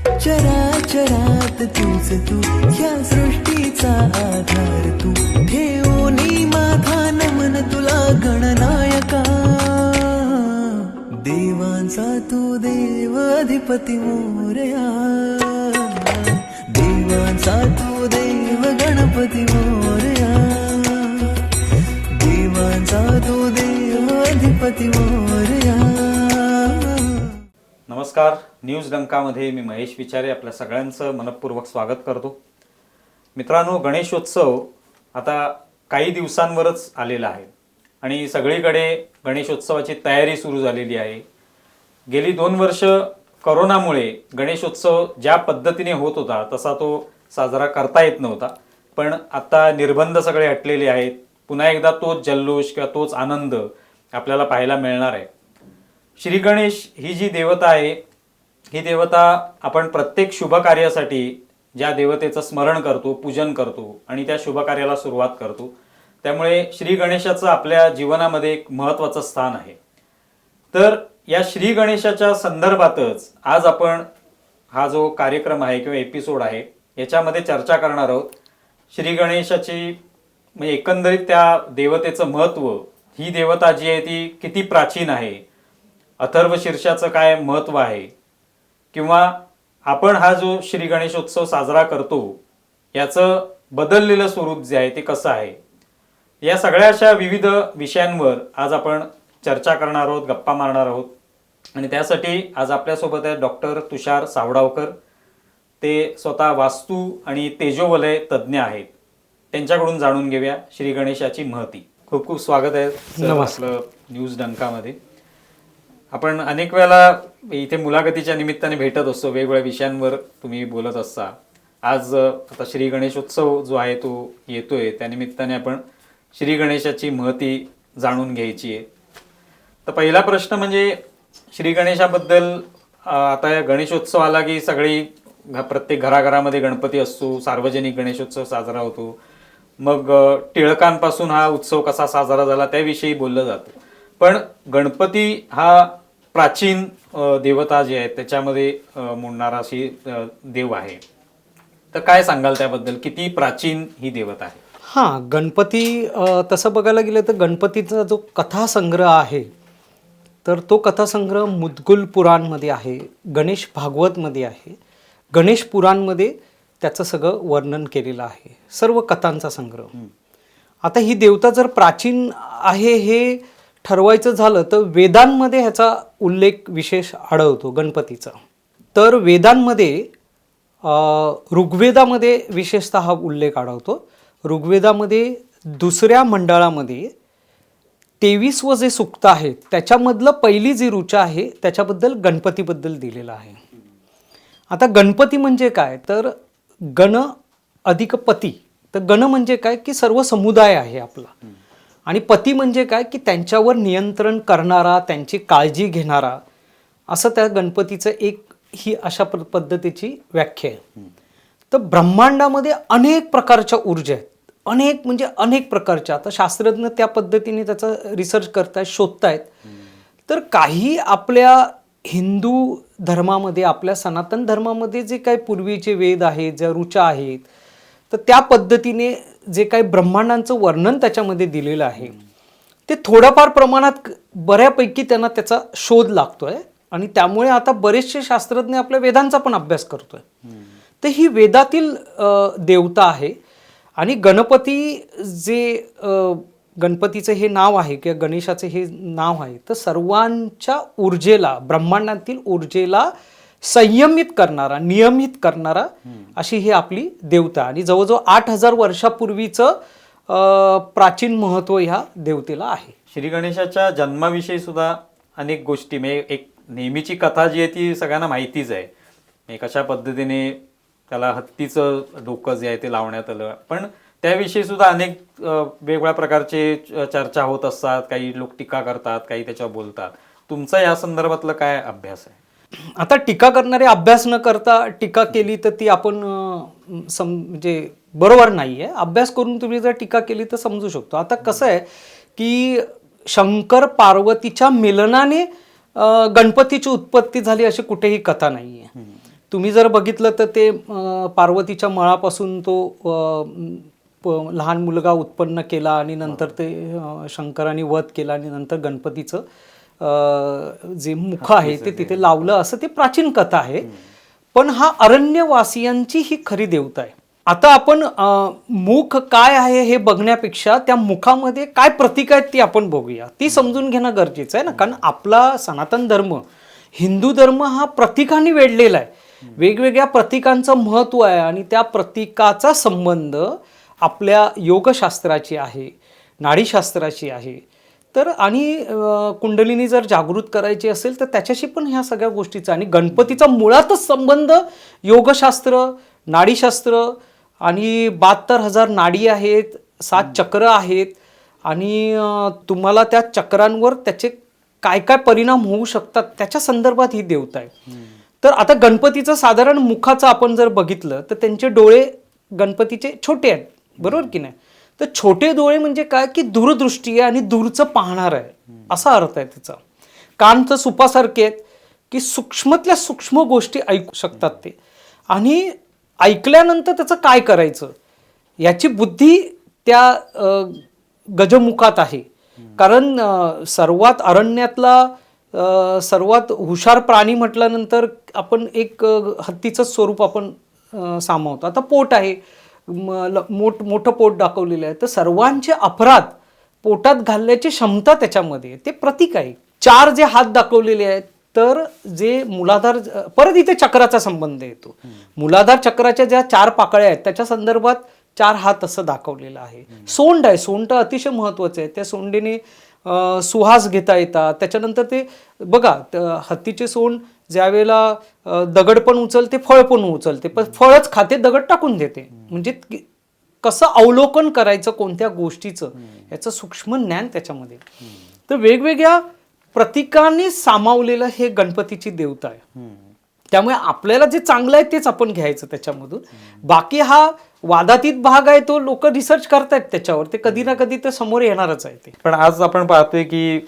चराचरात तूच तू, या सृष्टीचा आधार तू. ठेवूनी माझा नमन तुला गणनायका. देवांचा तू देव अधिपती मोरया. देवांचा तू देव गणपती मोरया. देवांचा तू देव अधिपती मोरया. नमस्कार. न्यूज डंकामध्ये मी महेश विचारे आपल्या सगळ्यांचं मनपूर्वक स्वागत करतो. मित्रांनो, गणेशोत्सव आता काही दिवसांवरच आलेला आहे आणि सगळीकडे गणेशोत्सवाची तयारी सुरू झालेली आहे. गेली 2 वर्ष करोनामुळे गणेशोत्सव ज्या पद्धतीने होत होता तसा तो साजरा करता येत नव्हता, पण आता निर्बंध सगळे हटलेले आहेत. पुन्हा एकदा तोच जल्लोष किंवा तोच आनंद आपल्याला पाहायला मिळणार आहे. श्री गणेश ही जी देवता आहे, ही देवता आपण प्रत्येक शुभ कार्यासाठी ज्या देवतेचं स्मरण करतो, पूजन करतो आणि त्या शुभ कार्याला सुरुवात करतो, त्यामुळे श्री गणेशाचं आपल्या जीवनामध्ये एक महत्त्वाचं स्थान आहे. तर या श्री गणेशाच्या संदर्भातच आज आपण हा जो कार्यक्रम आहे किंवा एपिसोड आहे याच्यामध्ये चर्चा करणार आहोत. श्री गणेशाची म्हणजे एकंदरीत त्या देवतेचं महत्त्व, ही देवता जी आहे ती किती प्राचीन आहे, अथर्व शीर्षाचं काय महत्त्व आहे, किंवा आपण हा जो श्री गणेशोत्सव साजरा करतो याचं बदललेलं स्वरूप जे आहे ते कसं आहे, या सगळ्या अशा विविध विषयांवर आज आपण चर्चा करणार आहोत, गप्पा मारणार आहोत. आणि त्यासाठी आज आपल्यासोबत आहे डॉक्टर तुषार सावडावकर. ते स्वतः वास्तू आणि तेजोवलय तज्ज्ञ आहेत. त्यांच्याकडून जाणून घेऊया श्री गणेशाची महती. खूप खूप स्वागत आहे आपलं न्यूज डंकामध्ये. आपण अनेक वेळेला इथे मुलाखतीच्या निमित्ताने भेटत असतो, वेगवेगळ्या विषयांवर तुम्ही बोलत असता. आज आता श्री गणेशोत्सव जो आहे तो येतोय, त्यानिमित्ताने आपण श्री गणेशाची महती जाणून घ्यायची आहे. तर पहिला प्रश्न म्हणजे श्री गणेशाबद्दल. आता या गणेशोत्सव आला की सगळी प्रत्येक घराघरामध्ये गणपती असतो, सार्वजनिक गणेशोत्सव साजरा होतो. मग टिळकांपासून हा उत्सव कसा साजरा झाला त्याविषयी बोललं जातं. पण गणपती हा प्राचीन देवता जी आहे त्याच्यामध्ये मोडणारा अशी देव आहे. तर काय सांगाल त्याबद्दल, किती प्राचीन ही देवता आहे? हां, गणपती तसं बघायला गेलं तर गणपतीचा जो कथासंग्रह आहे तर तो कथासंग्रह मुद्गल पुराणमध्ये आहे, गणेश भागवतमध्ये आहे, गणेश पुराणमध्ये त्याचं सगळं वर्णन केलेलं आहे, सर्व कथांचा संग्रह. आता ही देवता जर प्राचीन आहे हे ठरवायचं झालं तर वेदांमध्ये ह्याचा उल्लेख विशेष आढळतो गणपतीचा. तर वेदांमध्ये ऋग्वेदामध्ये विशेषतः हा उल्लेख आढळतो. ऋग्वेदामध्ये 2ऱ्या मंडळामध्ये 23वं जे सूक्त आहे त्याच्यामधलं पहिली जी ऋचा आहे त्याच्याबद्दल गणपतीबद्दल दिलेलं आहे. आता गणपती म्हणजे काय तर गण अधिक पती. तर गण म्हणजे काय की सर्व समुदाय आहे आपला, आणि पती म्हणजे काय की त्यांच्यावर नियंत्रण करणारा, त्यांची काळजी घेणारा, असं त्या गणपतीचं एक ही अशा पद्धतीची व्याख्या आहे. तर ब्रह्मांडामध्ये अनेक प्रकारच्या ऊर्जा आहेत, अनेक म्हणजे अनेक प्रकारच्या. आता शास्त्रज्ञ त्या पद्धतीने त्याचा रिसर्च करतायत, शोधतायत. तर काही आपल्या हिंदू धर्मामध्ये, आपल्या सनातन धर्मामध्ये जे काही पूर्वीचे वेद आहेत, ज्या ऋचा आहेत, तर त्या पद्धतीने जे काही ब्रह्मांडांचं वर्णन त्याच्यामध्ये दिलेलं आहे ते थोड्याफार प्रमाणात बऱ्यापैकी त्यांना त्याचा शोध लागतोय. आणि त्यामुळे आता बरेचसे शास्त्रज्ञ आपल्या वेदांचा पण अभ्यास करतोय. तर ही वेदातील देवता आहे. आणि गणपती जे गणपतीचं हे नाव आहे किंवा गणेशाचं हे नाव आहे तर सर्वांच्या ऊर्जेला, ब्रह्मांडातील ऊर्जेला संयमित करणारा, नियमित करणारा अशी ही आपली देवता. आणि जवळजवळ 8000 वर्षापूर्वीचं प्राचीन महत्त्व ह्या देवतेला आहे. श्री गणेशाच्या जन्माविषयी सुद्धा अनेक गोष्टी, म्हणजे एक नेहमीची कथा जी आहे ती सगळ्यांना माहितीच आहे. कशा पद्धतीने त्याला हत्तीचं डोकं जे आहे ते लावण्यात आलं, पण त्याविषयी सुद्धा अनेक वेगवेगळ्या प्रकारचे चर्चा होत असतात. काही लोक टीका करतात, काही त्याच्यावर बोलतात. तुमचा या संदर्भातला काय अभ्यास आहे? आता टीका करणारे अभ्यास न करता टीका केली तर ती आपण म्हणजे बरोबर नाही आहे. अभ्यास करून तुम्ही जर टीका केली तर समजू शकतो. आता कसं आहे की शंकर पार्वतीच्या मिलनाने गणपतीची उत्पत्ती झाली अशी कुठेही कथा नाही आहे. तुम्ही जर बघितलं तर ते पार्वतीच्या मळापासून तो लहान मुलगा उत्पन्न केला आणि नंतर ते शंकराने वध केला आणि नंतर गणपतीचं जे मुख आहे ते तिथे लावलं, असं ते प्राचीन कथा आहे. पण हा अरण्यवासियांची ही खरी देवता आहे. आता आपण मुख काय आहे हे बघण्यापेक्षा त्या मुखामध्ये काय प्रतीक आहेत ती आपण बघूया. ती समजून घेणं गरजेचं आहे ना, कारण आपला सनातन धर्म, हिंदू धर्म हा प्रतीकांनी वेढलेला आहे. वेगवेगळ्या प्रतीकांचं महत्त्व आहे आणि त्या प्रतीकाचा संबंध आपल्या योगशास्त्राची आहे, नाडीशास्त्राची आहे. तर आणि कुंडलिनी जर जागृत करायची असेल तर त्याच्याशी पण ह्या सगळ्या गोष्टीचा, आणि गणपतीचा मुळातच संबंध योगशास्त्र, नाडीशास्त्र आणि 72,000 नाडी आहेत, 7 चक्र आहेत आणि तुम्हाला त्या चक्रांवर त्याचे काय काय परिणाम होऊ शकतात त्याच्या संदर्भात ही देवता आहे. तर आता गणपतीचं साधारण मुखाचं आपण जर बघितलं तर त्यांचे डोळे गणपतीचे छोटे आहेत, बरोबर की नाही. तर छोटे डोळे म्हणजे काय की दूरदृष्टी आहे आणि दूरचं पाहणार आहे असा अर्थ आहे त्याचा. कान तर सुपासारखे आहेत की सूक्ष्मातल्या सूक्ष्म गोष्टी ऐकू शकतात ते, आणि ऐकल्यानंतर त्याचं काय करायचं याची बुद्धी त्या गजमुखात आहे. कारण सर्वात अरण्यातला सर्वात हुशार प्राणी म्हटल्यानंतर आपण एक हत्तीचं स्वरूप आपण सामावतो. आता पोट आहे, मोठं पोट दाखवलेलं आहे, तर सर्वांचे अपराध पोटात घालण्याची क्षमता त्याच्यामध्ये ते प्रतीक आहे. 4 जे हात दाखवलेले आहेत, तर जे मूलाधार, परत इथे चक्राचा संबंध येतो. मूलाधार चक्राच्या ज्या 4 पाकळ्या आहेत त्याच्या संदर्भात 4 हात असं दाखवलेलं आहे. सोंड आहे, सोंड अतिशय महत्वाचं आहे. त्या सोंडीने सुहास घेता येतात. त्याच्यानंतर ते बघा, हत्तीचे सोंड ज्यावेळेला दगड पण उचलते, फळ पण उचलते, पण फळच खाते, दगड टाकून देते. म्हणजे कसं अवलोकन करायचं कोणत्या गोष्टीचं याचं सूक्ष्म ज्ञान त्याच्यामध्ये. तर वेगवेगळ्या प्रतीकांनी सामावलेलं हे गणपतीची देवता आहे. त्यामुळे आपल्याला जे चांगलं आहे तेच आपण घ्यायचं त्याच्यामधून. बाकी हा वादातीत भाग आहे, तो लोक रिसर्च करतायत त्याच्यावर, ते कधी ना कधी ते समोर येणारच आहे ते. पण आज आपण पाहतोय की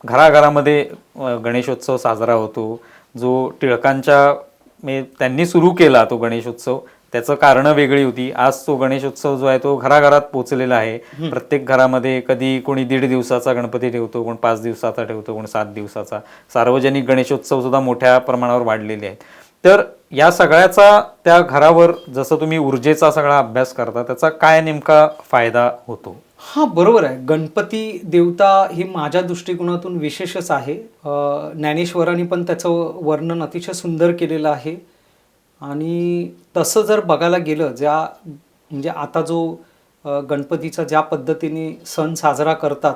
घराघरामध्ये गणेशोत्सव साजरा होतो. जो टिळकांच्या त्यांनी सुरू केला तो गणेशोत्सव, त्याचं कारण वेगळी होती. आज तो गणेशोत्सव जो आहे तो घराघरात पोहोचलेला आहे. प्रत्येक घरामध्ये कधी कोणी 1.5 दिवसाचा गणपती ठेवतो, कोण 5 दिवसाचा ठेवतो, कोण 7 दिवसाचा. सार्वजनिक गणेशोत्सव सुद्धा मोठ्या प्रमाणावर वाढलेले आहेत. तर या सगळ्याचा त्या घरावर, जसं तुम्ही ऊर्जेचा सगळा अभ्यास करता, त्याचा काय नेमका फायदा होतो? हा, बरोबर आहे. गणपती देवता ही माझ्या दृष्टिकोनातून विशेषच आहे. ज्ञानेश्वरांनी पण त्याचं वर्णन अतिशय सुंदर केलेलं आहे. आणि तसं जर बघायला गेलं, म्हणजे आता जो गणपतीचा ज्या पद्धतीने सण साजरा करतात,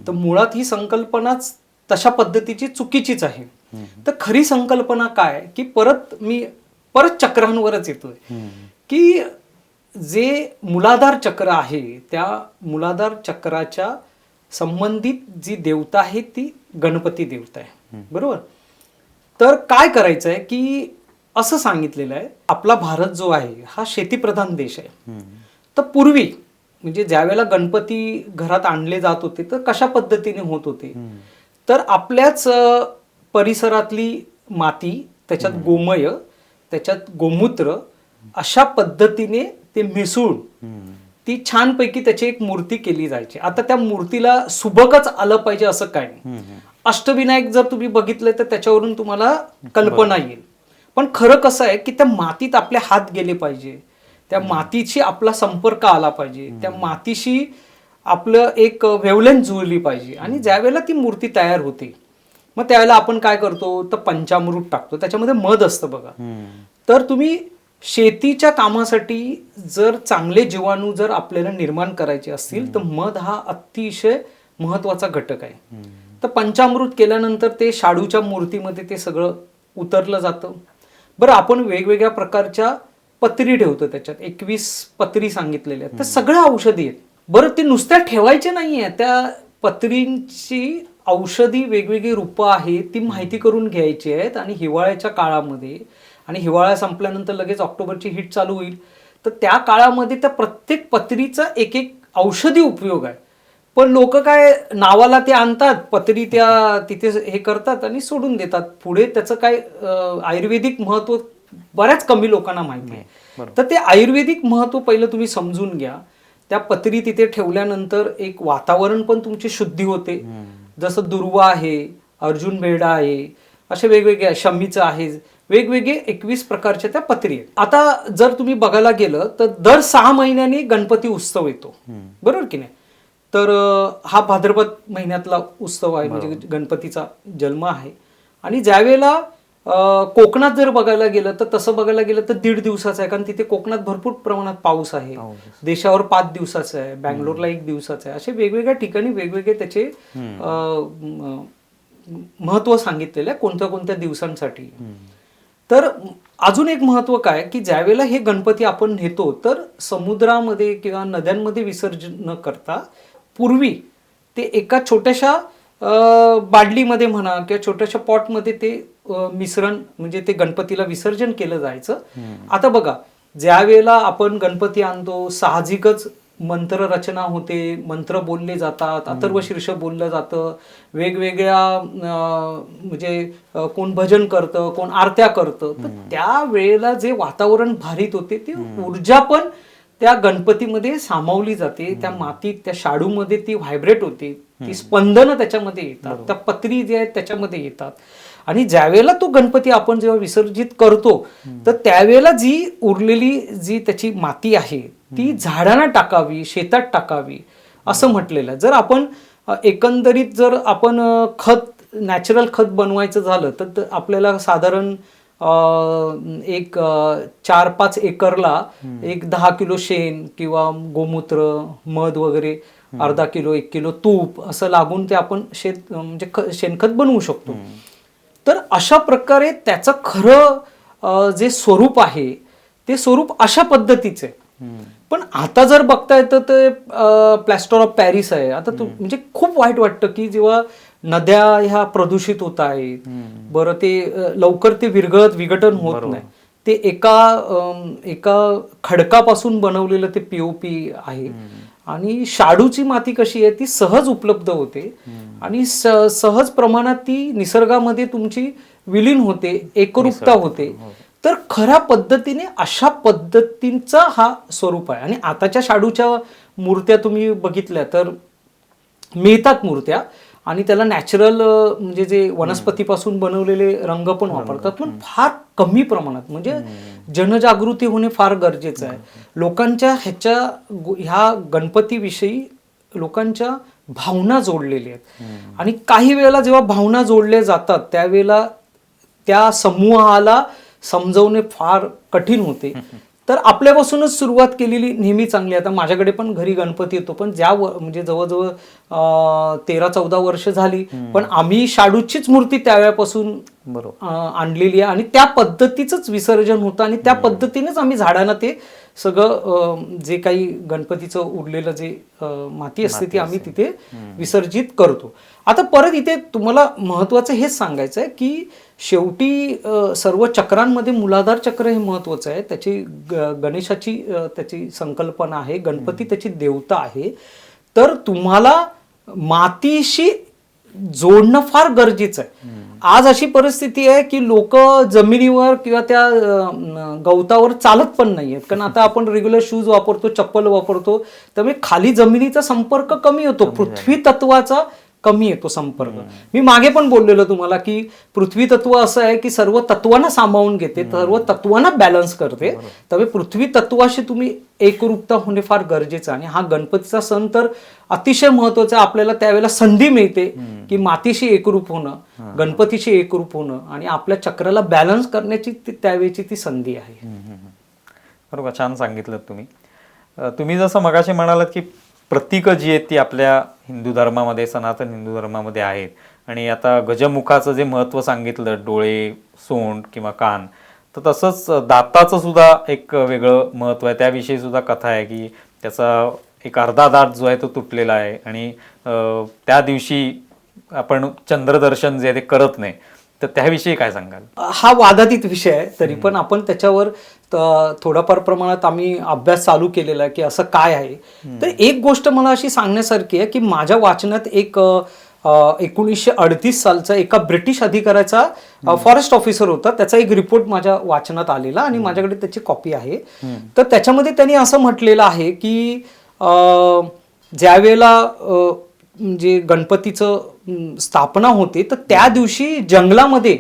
तर मुळात ही संकल्पनाच तशा पद्धतीची चुकीचीच आहे. तर खरी संकल्पना काय की परत चक्रांवरच येतोय की जे मूलाधार चक्र आहे त्या मूलाधार चक्राच्या संबंधित जी देवता आहे ती गणपती देवता आहे, बरोबर. तर काय करायचं आहे की असं सांगितलेलं आहे, आपला भारत जो आहे हा शेतीप्रधान देश आहे. तर पूर्वी म्हणजे ज्यावेळेला गणपती घरात आणले जात होते तर कशा पद्धतीने होत होते, तर आपल्याच परिसरातली माती, त्याच्यात गोमय, त्याच्यात गोमूत्र, अशा पद्धतीने ते मिसळून ती छानपैकी त्याची एक मूर्ती केली जायची. आता त्या मूर्तीला सुबकच आलं पाहिजे असं काय नाही. अष्टविनायक जर तुम्ही बघितले तर त्याच्यावरून तुम्हाला कल्पना येईल. पण खरं कसं आहे की त्या मातीत आपले हात गेले पाहिजे, त्या मातीशी आपला संपर्क आला पाहिजे, त्या मातीशी आपलं एक वेवलेंथ जुळली पाहिजे. आणि ज्यावेळेला ती मूर्ती तयार होते मग त्यावेळेला आपण काय करतो तर पंचामृत टाकतो, त्याच्यामध्ये मध असतं बघा. तर तुम्ही शेतीच्या कामासाठी जर चांगले जीवाणू जर आपल्याला निर्माण करायचे असतील तर मध हा अतिशय महत्वाचा घटक आहे. तर पंचामृत केल्यानंतर ते शाडूच्या मूर्तीमध्ये ते सगळं उतरलं जातं. बरं, आपण वेगवेगळ्या प्रकारच्या पत्री ठेवतो, त्याच्यात 21 पत्री सांगितलेल्या आहेत, तर सगळ्या औषधी आहेत. बरं, ते नुसत्या ठेवायचे नाहीये, त्या पत्रींची औषधी वेगवेगळी रूपं आहेत, ती माहिती करून घ्यायची आहेत. आणि हिवाळ्याच्या काळामध्ये, आणि हिवाळा संपल्यानंतर लगेच ऑक्टोबरची हीट चालू होईल, तर त्या काळामध्ये त्या प्रत्येक पत्रीचा एक एक औषधी उपयोग आहे. पण लोक काय नावाला ते आणतात, पत्री त्या तिथे हे करतात आणि सोडून देतात. पुढे त्याचं काय आयुर्वेदिक महत्व बऱ्याच कमी लोकांना माहिती आहे. तर ते आयुर्वेदिक महत्व पहिलं तुम्ही समजून घ्या. त्या पत्री तिथे ठेवल्यानंतर एक वातावरण पण तुमची शुद्धी होते. जसं दुर्वा आहे, अर्जुन भेडा आहे, असे वेगवेगळे शमीचं आहे, वेगवेगळे 21 प्रकारच्या त्या पत्री आहेत. आता जर तुम्ही बघायला गेलं तर दर 6 महिन्यांनी गणपती उत्सव येतो, बरोबर की नाही. तर हा भाद्रपद महिन्यातला उत्सव आहे, म्हणजे गणपतीचा जन्म आहे. आणि ज्यावेळेला कोकणात जर बघायला गेलं तर तसं बघायला गेलं तर 1.5 दिवसाचा आहे, कारण तिथे कोकणात भरपूर प्रमाणात पाऊस आहे. देशावर 5 दिवसाचा आहे, बँगलोरला 1 दिवसाचा आहे. असे वेगवेगळ्या ठिकाणी वेगवेगळे त्याचे महत्व सांगितलेलं आहे कोणत्या कोणत्या दिवसांसाठी. तर अजून एक महत्व काय की ज्यावेळेला हे गणपती आपण नेतो तर समुद्रामध्ये किंवा नद्यांमध्ये विसर्जन न करता पूर्वी ते एका छोट्याशा बादलीमध्ये म्हणा किंवा छोट्याशा पॉटमध्ये ते मिश्रण म्हणजे ते गणपतीला विसर्जन केलं जायचं. आता बघा, ज्या वेळेला आपण गणपती आणतो साहजिकच मंत्र रचना होते, मंत्र बोलले जातात, अथर्व शीर्ष बोललं जातं, वेगवेगळ्या म्हणजे कोण भजन करतं, कोण आरत्या करतं. तर त्या वेळेला जे वातावरण भारीत होते ती ऊर्जा पण त्या गणपतीमध्ये सामावली जाते. त्या मातीत त्या शाडूमध्ये ती व्हायब्रेट होते, ती स्पंदनं त्याच्यामध्ये येतात, त्या पत्री जे आहेत त्याच्यामध्ये येतात. आणि ज्यावेळेला तो गणपती आपण जेव्हा विसर्जित करतो तर त्यावेळेला जी उरलेली जी त्याची माती आहे ती झाडांना टाकावी, शेतात टाकावी असं म्हटलेलं. जर आपण एकंदरीत जर आपण खत नॅचरल खत बनवायचं झालं तर आपल्याला साधारण एक 4-5 एकरला एक 10 किलो शेण किंवा गोमूत्र, मध वगैरे, अर्धा किलो 1 किलो तूप असं लागून ते आपण म्हणजे शेणखत बनवू शकतो. तर अशा प्रकारे त्याचं खरं जे स्वरूप आहे ते स्वरूप अशा पद्धतीचे. पण आता जर बघता येतं ते प्लॅस्टर ऑफ पॅरिस आहे. आता म्हणजे खूप वाईट वाटतं की जेव्हा नद्या ह्या प्रदूषित होत आहेत, बरं ते लवकर ते विघटन होत नाही. ते एका खडकापासून बनवलेलं ते पीओपी आहे. आणि शाडूची माती कशी आहे ती सहज उपलब्ध होते आणि सहज प्रमाणात ती निसर्गामध्ये तुमची विलीन होते, एकरूपता होते. तर खऱ्या पद्धतीने अशा पद्धतींचा हा स्वरूप आहे. आणि आताच्या शाडूच्या मूर्त्या तुम्ही बघितल्या तर मिळतात मूर्त्या, आणि त्याला नॅचरल म्हणजे जे वनस्पतीपासून बनवलेले रंग पण वापरतात, पण फार कमी प्रमाणात. म्हणजे जनजागृती होणे फार गरजेचं आहे. लोकांच्या ह्या गणपतीविषयी लोकांच्या भावना जोडलेल्या आहेत. आणि काही वेळेला जेव्हा भावना जोडल्या जातात त्यावेळेला त्या समूहाला समजवणे फार कठीण होते. तर आपल्यापासूनच सुरुवात केलेली नेहमी चांगली. आता माझ्याकडे पण घरी गणपती येतो, पण म्हणजे जवळजवळ 13-14 वर्ष झाली, पण आम्ही शाडूचीच मूर्ती त्यावेळेपासून आणलेली आहे. आणि त्या पद्धतीचंच विसर्जन होतं आणि त्या पद्धतीनेच आम्ही झाडांना ते सगळं जे काही गणपतीचं उरलेलं जे माती असते ती आम्ही तिथे विसर्जित करतो. आता परत इथे तुम्हाला महत्वाचं हेच सांगायचं आहे की शेवटी सर्व चक्रांमध्ये मूलाधार चक्र हे महत्वाचं आहे. त्याची गणेशाची त्याची संकल्पना आहे, गणपती त्याची देवता आहे. तर तुम्हाला मातीशी जोडणं फार गरजेचं आहे. आज अशी परिस्थिती आहे की लोक जमिनीवर किंवा त्या गवतावर चालत पण नाहीयेत, कारण आता आपण रेग्युलर शूज वापरतो, चप्पल वापरतो, त्यामुळे खाली जमिनीचा संपर्क कमी होतो, पृथ्वी तत्वाचा कमी येतो संपर्क. मी मागे पण बोललेलो तुम्हाला की पृथ्वी तत्व असं आहे की सर्व तत्वांना सामावून घेते, सर्व तत्वांना बॅलन्स करते. त्यामुळे पृथ्वी तत्वाशी तुम्ही एकरूपता होणे फार गरजेचं आहे. आणि हा गणपतीचा सण तर अतिशय महत्वाचा. आपल्याला त्यावेळेला संधी मिळते की मातीशी एकरूप होणं, गणपतीशी एकरूप होणं आणि आपल्या चक्राला बॅलन्स करण्याची त्यावेळेची ती संधी आहे. बरोबर, छान सांगितलं तुम्ही. तुम्ही जसं मगाशी म्हणालात की प्रतीकं जी आहेत ती आपल्या हिंदू धर्मामध्ये, सनातन हिंदू धर्मामध्ये आहेत. आणि आता गजमुखाचं जे महत्त्व सांगितलं, डोळे, सोंड किंवा कान, तर तसंच दाताचं सुद्धा एक वेगळं महत्त्व आहे. त्याविषयी सुद्धा कथा आहे की त्याचा एक अर्धा दात जो आहे तो तुटलेला आहे आणि त्या दिवशी आपण चंद्रदर्शन जे आहे ते करत नाही. तर त्याविषयी काय सांगाल? हा वादातीत विषय आहे, तरी पण आपण त्याच्यावर थोडाफार प्रमाणात आम्ही अभ्यास चालू केलेला आहे की असं काय आहे. तर एक गोष्ट मला अशी सांगण्यासारखी आहे की माझ्या वाचनात एक 1938 सालचा एका ब्रिटिश अधिकाऱ्याचा फॉरेस्ट ऑफिसर होता. त्याचा एक रिपोर्ट माझ्या वाचनात आलेला आणि माझ्याकडे त्याची कॉपी आहे. तर त्याच्यामध्ये त्यांनी असं म्हटलेलं आहे की ज्यावेळेला म्हणजे गणपतीचं स्थापना होते तर त्या दिवशी जंगलामध्ये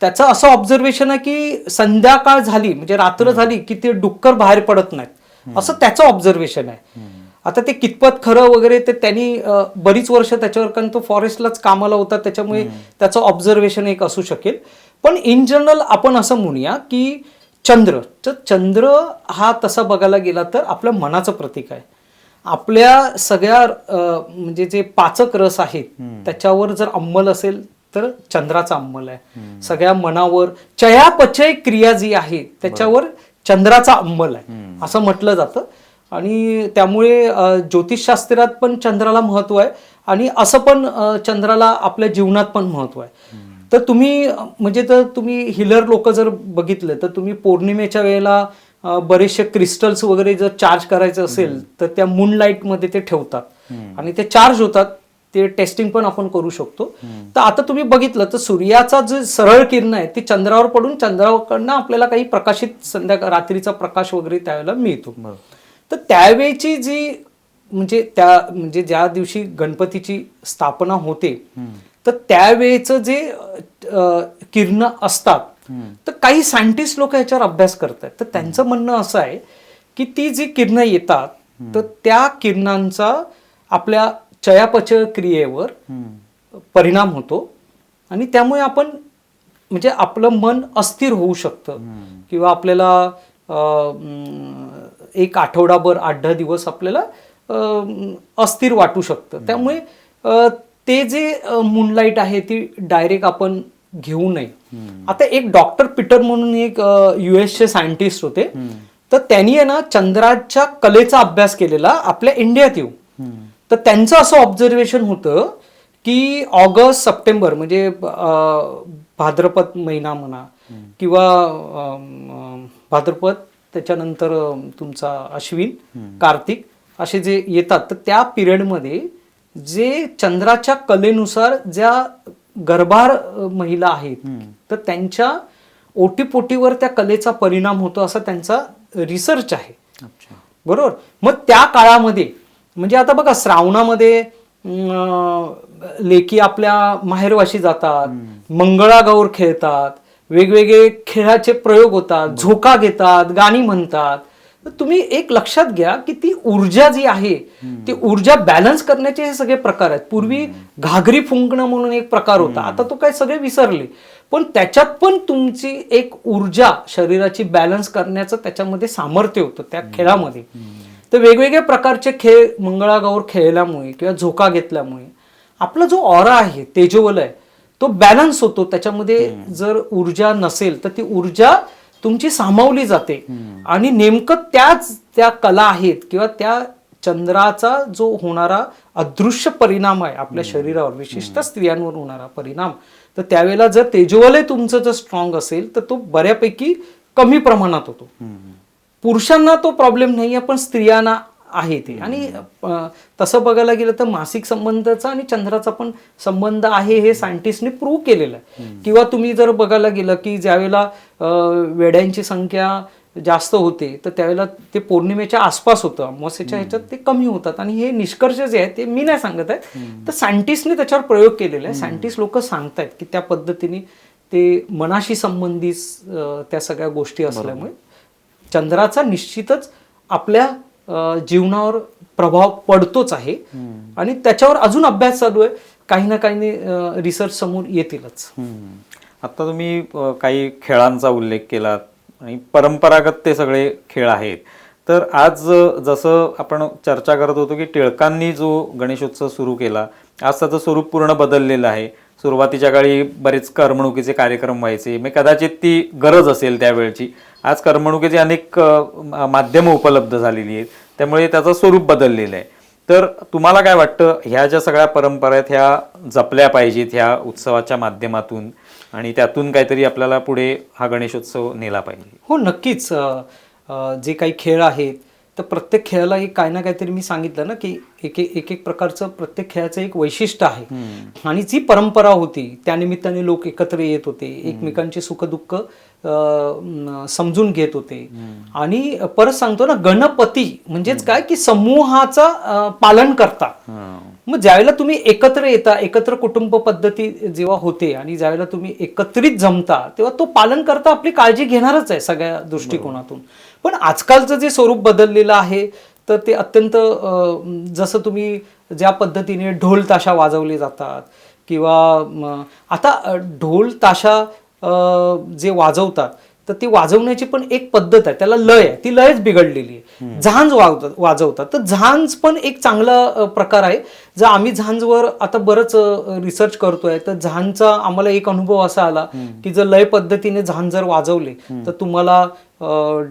त्याचं असं ऑब्झर्वेशन आहे की संध्याकाळ झाली म्हणजे रात्र झाली की ते डुक्कर बाहेर पडत नाहीत, असं त्याचं ऑब्झर्वेशन आहे. आता ते कितपत खरं वगैरे ते त्यांनी बरीच वर्ष त्याच्यावर, कारण तो फॉरेस्टलाच कामाला होता त्याच्यामुळे त्याचं ऑब्झर्वेशन एक असू शकेल. पण इन जनरल आपण असं म्हणूया की चंद्र हा तसा बघायला गेला तर आपल्या मनाचं प्रतीक आहे. आपल्या सगळ्या म्हणजे जे पाचक रस आहेत त्याच्यावर जर अंमल असेल तर चंद्राचा अंमल आहे. सगळ्या मनावर चयापचय क्रिया जी आहे त्याच्यावर चंद्राचा अंमल आहे असं म्हटलं जातं. आणि त्यामुळे ज्योतिषशास्त्रात पण चंद्राला महत्व आहे आणि असं पण चंद्राला आपल्या जीवनात पण महत्व आहे. तर तुम्ही म्हणजे तर तुम्ही हिलर लोक जर बघितलं तर तुम्ही पौर्णिमेच्या वेळेला बरेचसे क्रिस्टल्स वगैरे जर चार्ज करायचं असेल तर त्या मूनलाईटमध्ये ते ठेवतात आणि ते चार्ज होतात. ते टेस्टिंग पण आपण करू शकतो. तर आता तुम्ही बघितलं तर सूर्याचा जे सरळ किरण आहे ती चंद्रावर पडून चंद्राकडनं आपल्याला काही प्रकाशित रात्रीचा प्रकाश वगैरे त्यावेळेला मिळतो. तर त्यावेळेची जी म्हणजे ज्या दिवशी गणपतीची स्थापना होते तर त्यावेळेचं जे किरण असतात तर काही सायंटिस्ट लोक याच्यावर अभ्यास करतात. तर त्यांचं म्हणणं असं आहे की ती जी किरणं येतात तर त्या किरणांचा आपल्या चयापचय क्रियेवर परिणाम होतो आणि त्यामुळे आपण म्हणजे आपलं मन अस्थिर होऊ शकतं किंवा आपल्याला एक आठवडाभर 8-10 दिवस आपल्याला अस्थिर वाटू शकतं. त्यामुळे ते जे मूनलाईट आहे ती डायरेक्ट आपण घेऊ नये. आता एक डॉक्टर पीटर म्हणून एक US सायंटिस्ट होते. तर त्यांनी आहे ना चंद्राच्या कलेचा अभ्यास केलेला आपल्या इंडियात येऊ. तर त्यांचं असं ऑब्झर्वेशन होतं की ऑगस्ट सप्टेंबर म्हणजे भाद्रपद महिना म्हणा किंवा भाद्रपद त्याच्यानंतर तुमचा अश्विन कार्तिक असे जे येतात तर त्या पिरियडमध्ये जे चंद्राच्या कलेनुसार ज्या गर्भार महिला आहेत तर त्यांच्या ओटीपोटीवर त्या कलेचा परिणाम होतो असा त्यांचा रिसर्च आहे. बरोबर. मग त्या काळामध्ये म्हणजे आता बघा श्रावणामध्ये लेकी आपल्या माहेरवाशी जातात, मंगळागौर खेळतात, वेगवेगळे खेळाचे प्रयोग होतात, झोका घेतात, गाणी म्हणतात. तर तुम्ही एक लक्षात घ्या की ती ऊर्जा जी आहे ती ऊर्जा बॅलन्स करण्याचे हे सगळे प्रकार आहेत. पूर्वी घागरी फुंकणं म्हणून एक प्रकार होता, आता तो काय सगळे विसरले. पण त्याच्यात पण तुमची एक ऊर्जा शरीराची बॅलन्स करण्याचं त्याच्यामध्ये सामर्थ्य होतं त्या खेळामध्ये. तर वेगवेगळ्या प्रकारचे खेळ मंगळागौर खेळल्यामुळे किंवा झोका घेतल्यामुळे आपला जो ऑरा आहे तेजोवल आहे तो बॅलन्स होतो. त्याच्यामध्ये जर ऊर्जा नसेल तर ती ऊर्जा तुमची सामावली जाते आणि नेमकं त्या कला आहेत किंवा त्या चंद्राचा जो होणारा अदृश्य परिणाम आहे आपल्या शरीरावर विशिष्ट स्त्रियांवर होणारा परिणाम तर त्यावेळेला जर तेजोवलय तुमचं जर स्ट्रॉंग असेल तर तो बऱ्यापैकी कमी प्रमाणात होतो. पुरुषांना तो प्रॉब्लेम नाही आहे पण स्त्रियांना आहे ते. आणि तसं बघायला गेलं तर मासिक संबंधाचा आणि चंद्राचा पण संबंध आहे हे सायंटिस्टने प्रूव्ह केलेलं आहे. किंवा तुम्ही जर बघायला गेलं की ज्यावेळेला वेड्यांची संख्या जास्त होते तर त्यावेळेला ते पौर्णिमेच्या आसपास होतं, अमावस्येच्या ह्याच्यात ते कमी होतात. आणि हे निष्कर्ष जे आहे ते मी नाही सांगत आहे, तर सायंटिस्टने त्याच्यावर प्रयोग केलेला आहे. सायंटिस्ट लोक सांगतायत की त्या पद्धतीने ते मनाशी संबंधित त्या सगळ्या गोष्टी असल्यामुळे चंद्राचा निश्चितच आपल्या जीवनावर प्रभाव पडतोच आहे. आणि त्याच्यावर अजून अभ्यास चालू आहे, काही ना काही रिसर्च समोर येतीलच. आता तुम्ही काही खेळांचा उल्लेख केलात आणि परंपरागत ते सगळे खेळ आहेत. तर आज जसं आपण चर्चा करत होतो की टिळकांनी जो गणेशोत्सव सुरू केला, आज त्याचं स्वरूप पूर्ण बदललेलं आहे. सुरुवातीच्या काळी बरेच करमणुकीचे कार्यक्रम व्हायचे, मग कदाचित ती गरज असेल त्यावेळची. आज करमणुकीची अनेक माध्यमं उपलब्ध झालेली आहेत, त्यामुळे त्याचं स्वरूप बदललेलं आहे. तर तुम्हाला काय वाटतं, ह्या ज्या सगळ्या परंपरा आहेत ह्या जपल्या पाहिजेत ह्या उत्सवाच्या माध्यमातून आणि त्यातून काहीतरी आपल्याला पुढे हा गणेशोत्सव नेला पाहिजे? हो, नक्कीच. जे काही खेळ आहेत तर प्रत्येक खेळाला एक काय ना काहीतरी मी सांगितलं ना की एक एक प्रकारचं प्रत्येक खेळाचं एक वैशिष्ट्य आहे आणि जी परंपरा होती त्यानिमित्ताने लोक एकत्र येत होते, एकमेकांची सुखदुःख समजून घेत होते. आणि परत सांगतो ना, गणपती म्हणजेच काय की समूहाचा पालन करता. मग ज्यावेळेला तुम्ही एकत्र येता, एकत्र कुटुंब पद्धती जेव्हा होते आणि ज्यावेळेला तुम्ही एकत्रित जमता तेव्हा तो पालन करता आपली काळजी घेणारच आहे सगळ्या दृष्टिकोनातून. पण आजकालचं जे स्वरूप बदललेलं आहे तर ते अत्यंत जसं तुम्ही ज्या पद्धतीने ढोल ताशा वाजवले जातात किंवा आता ढोल ताशा जे वाजवतात तर ती वाजवण्याची पण एक पद्धत आहे, त्याला लय आहे, ती लयच बिघडलेली आहे. झांज वाजवतात तर झांज पण एक चांगला प्रकार आहे. जर आम्ही झांजवर आता बरंच रिसर्च करतोय तर झांजचा आम्हाला एक अनुभव असा आला की जर लय पद्धतीने झांज जर वाजवले तर तुम्हाला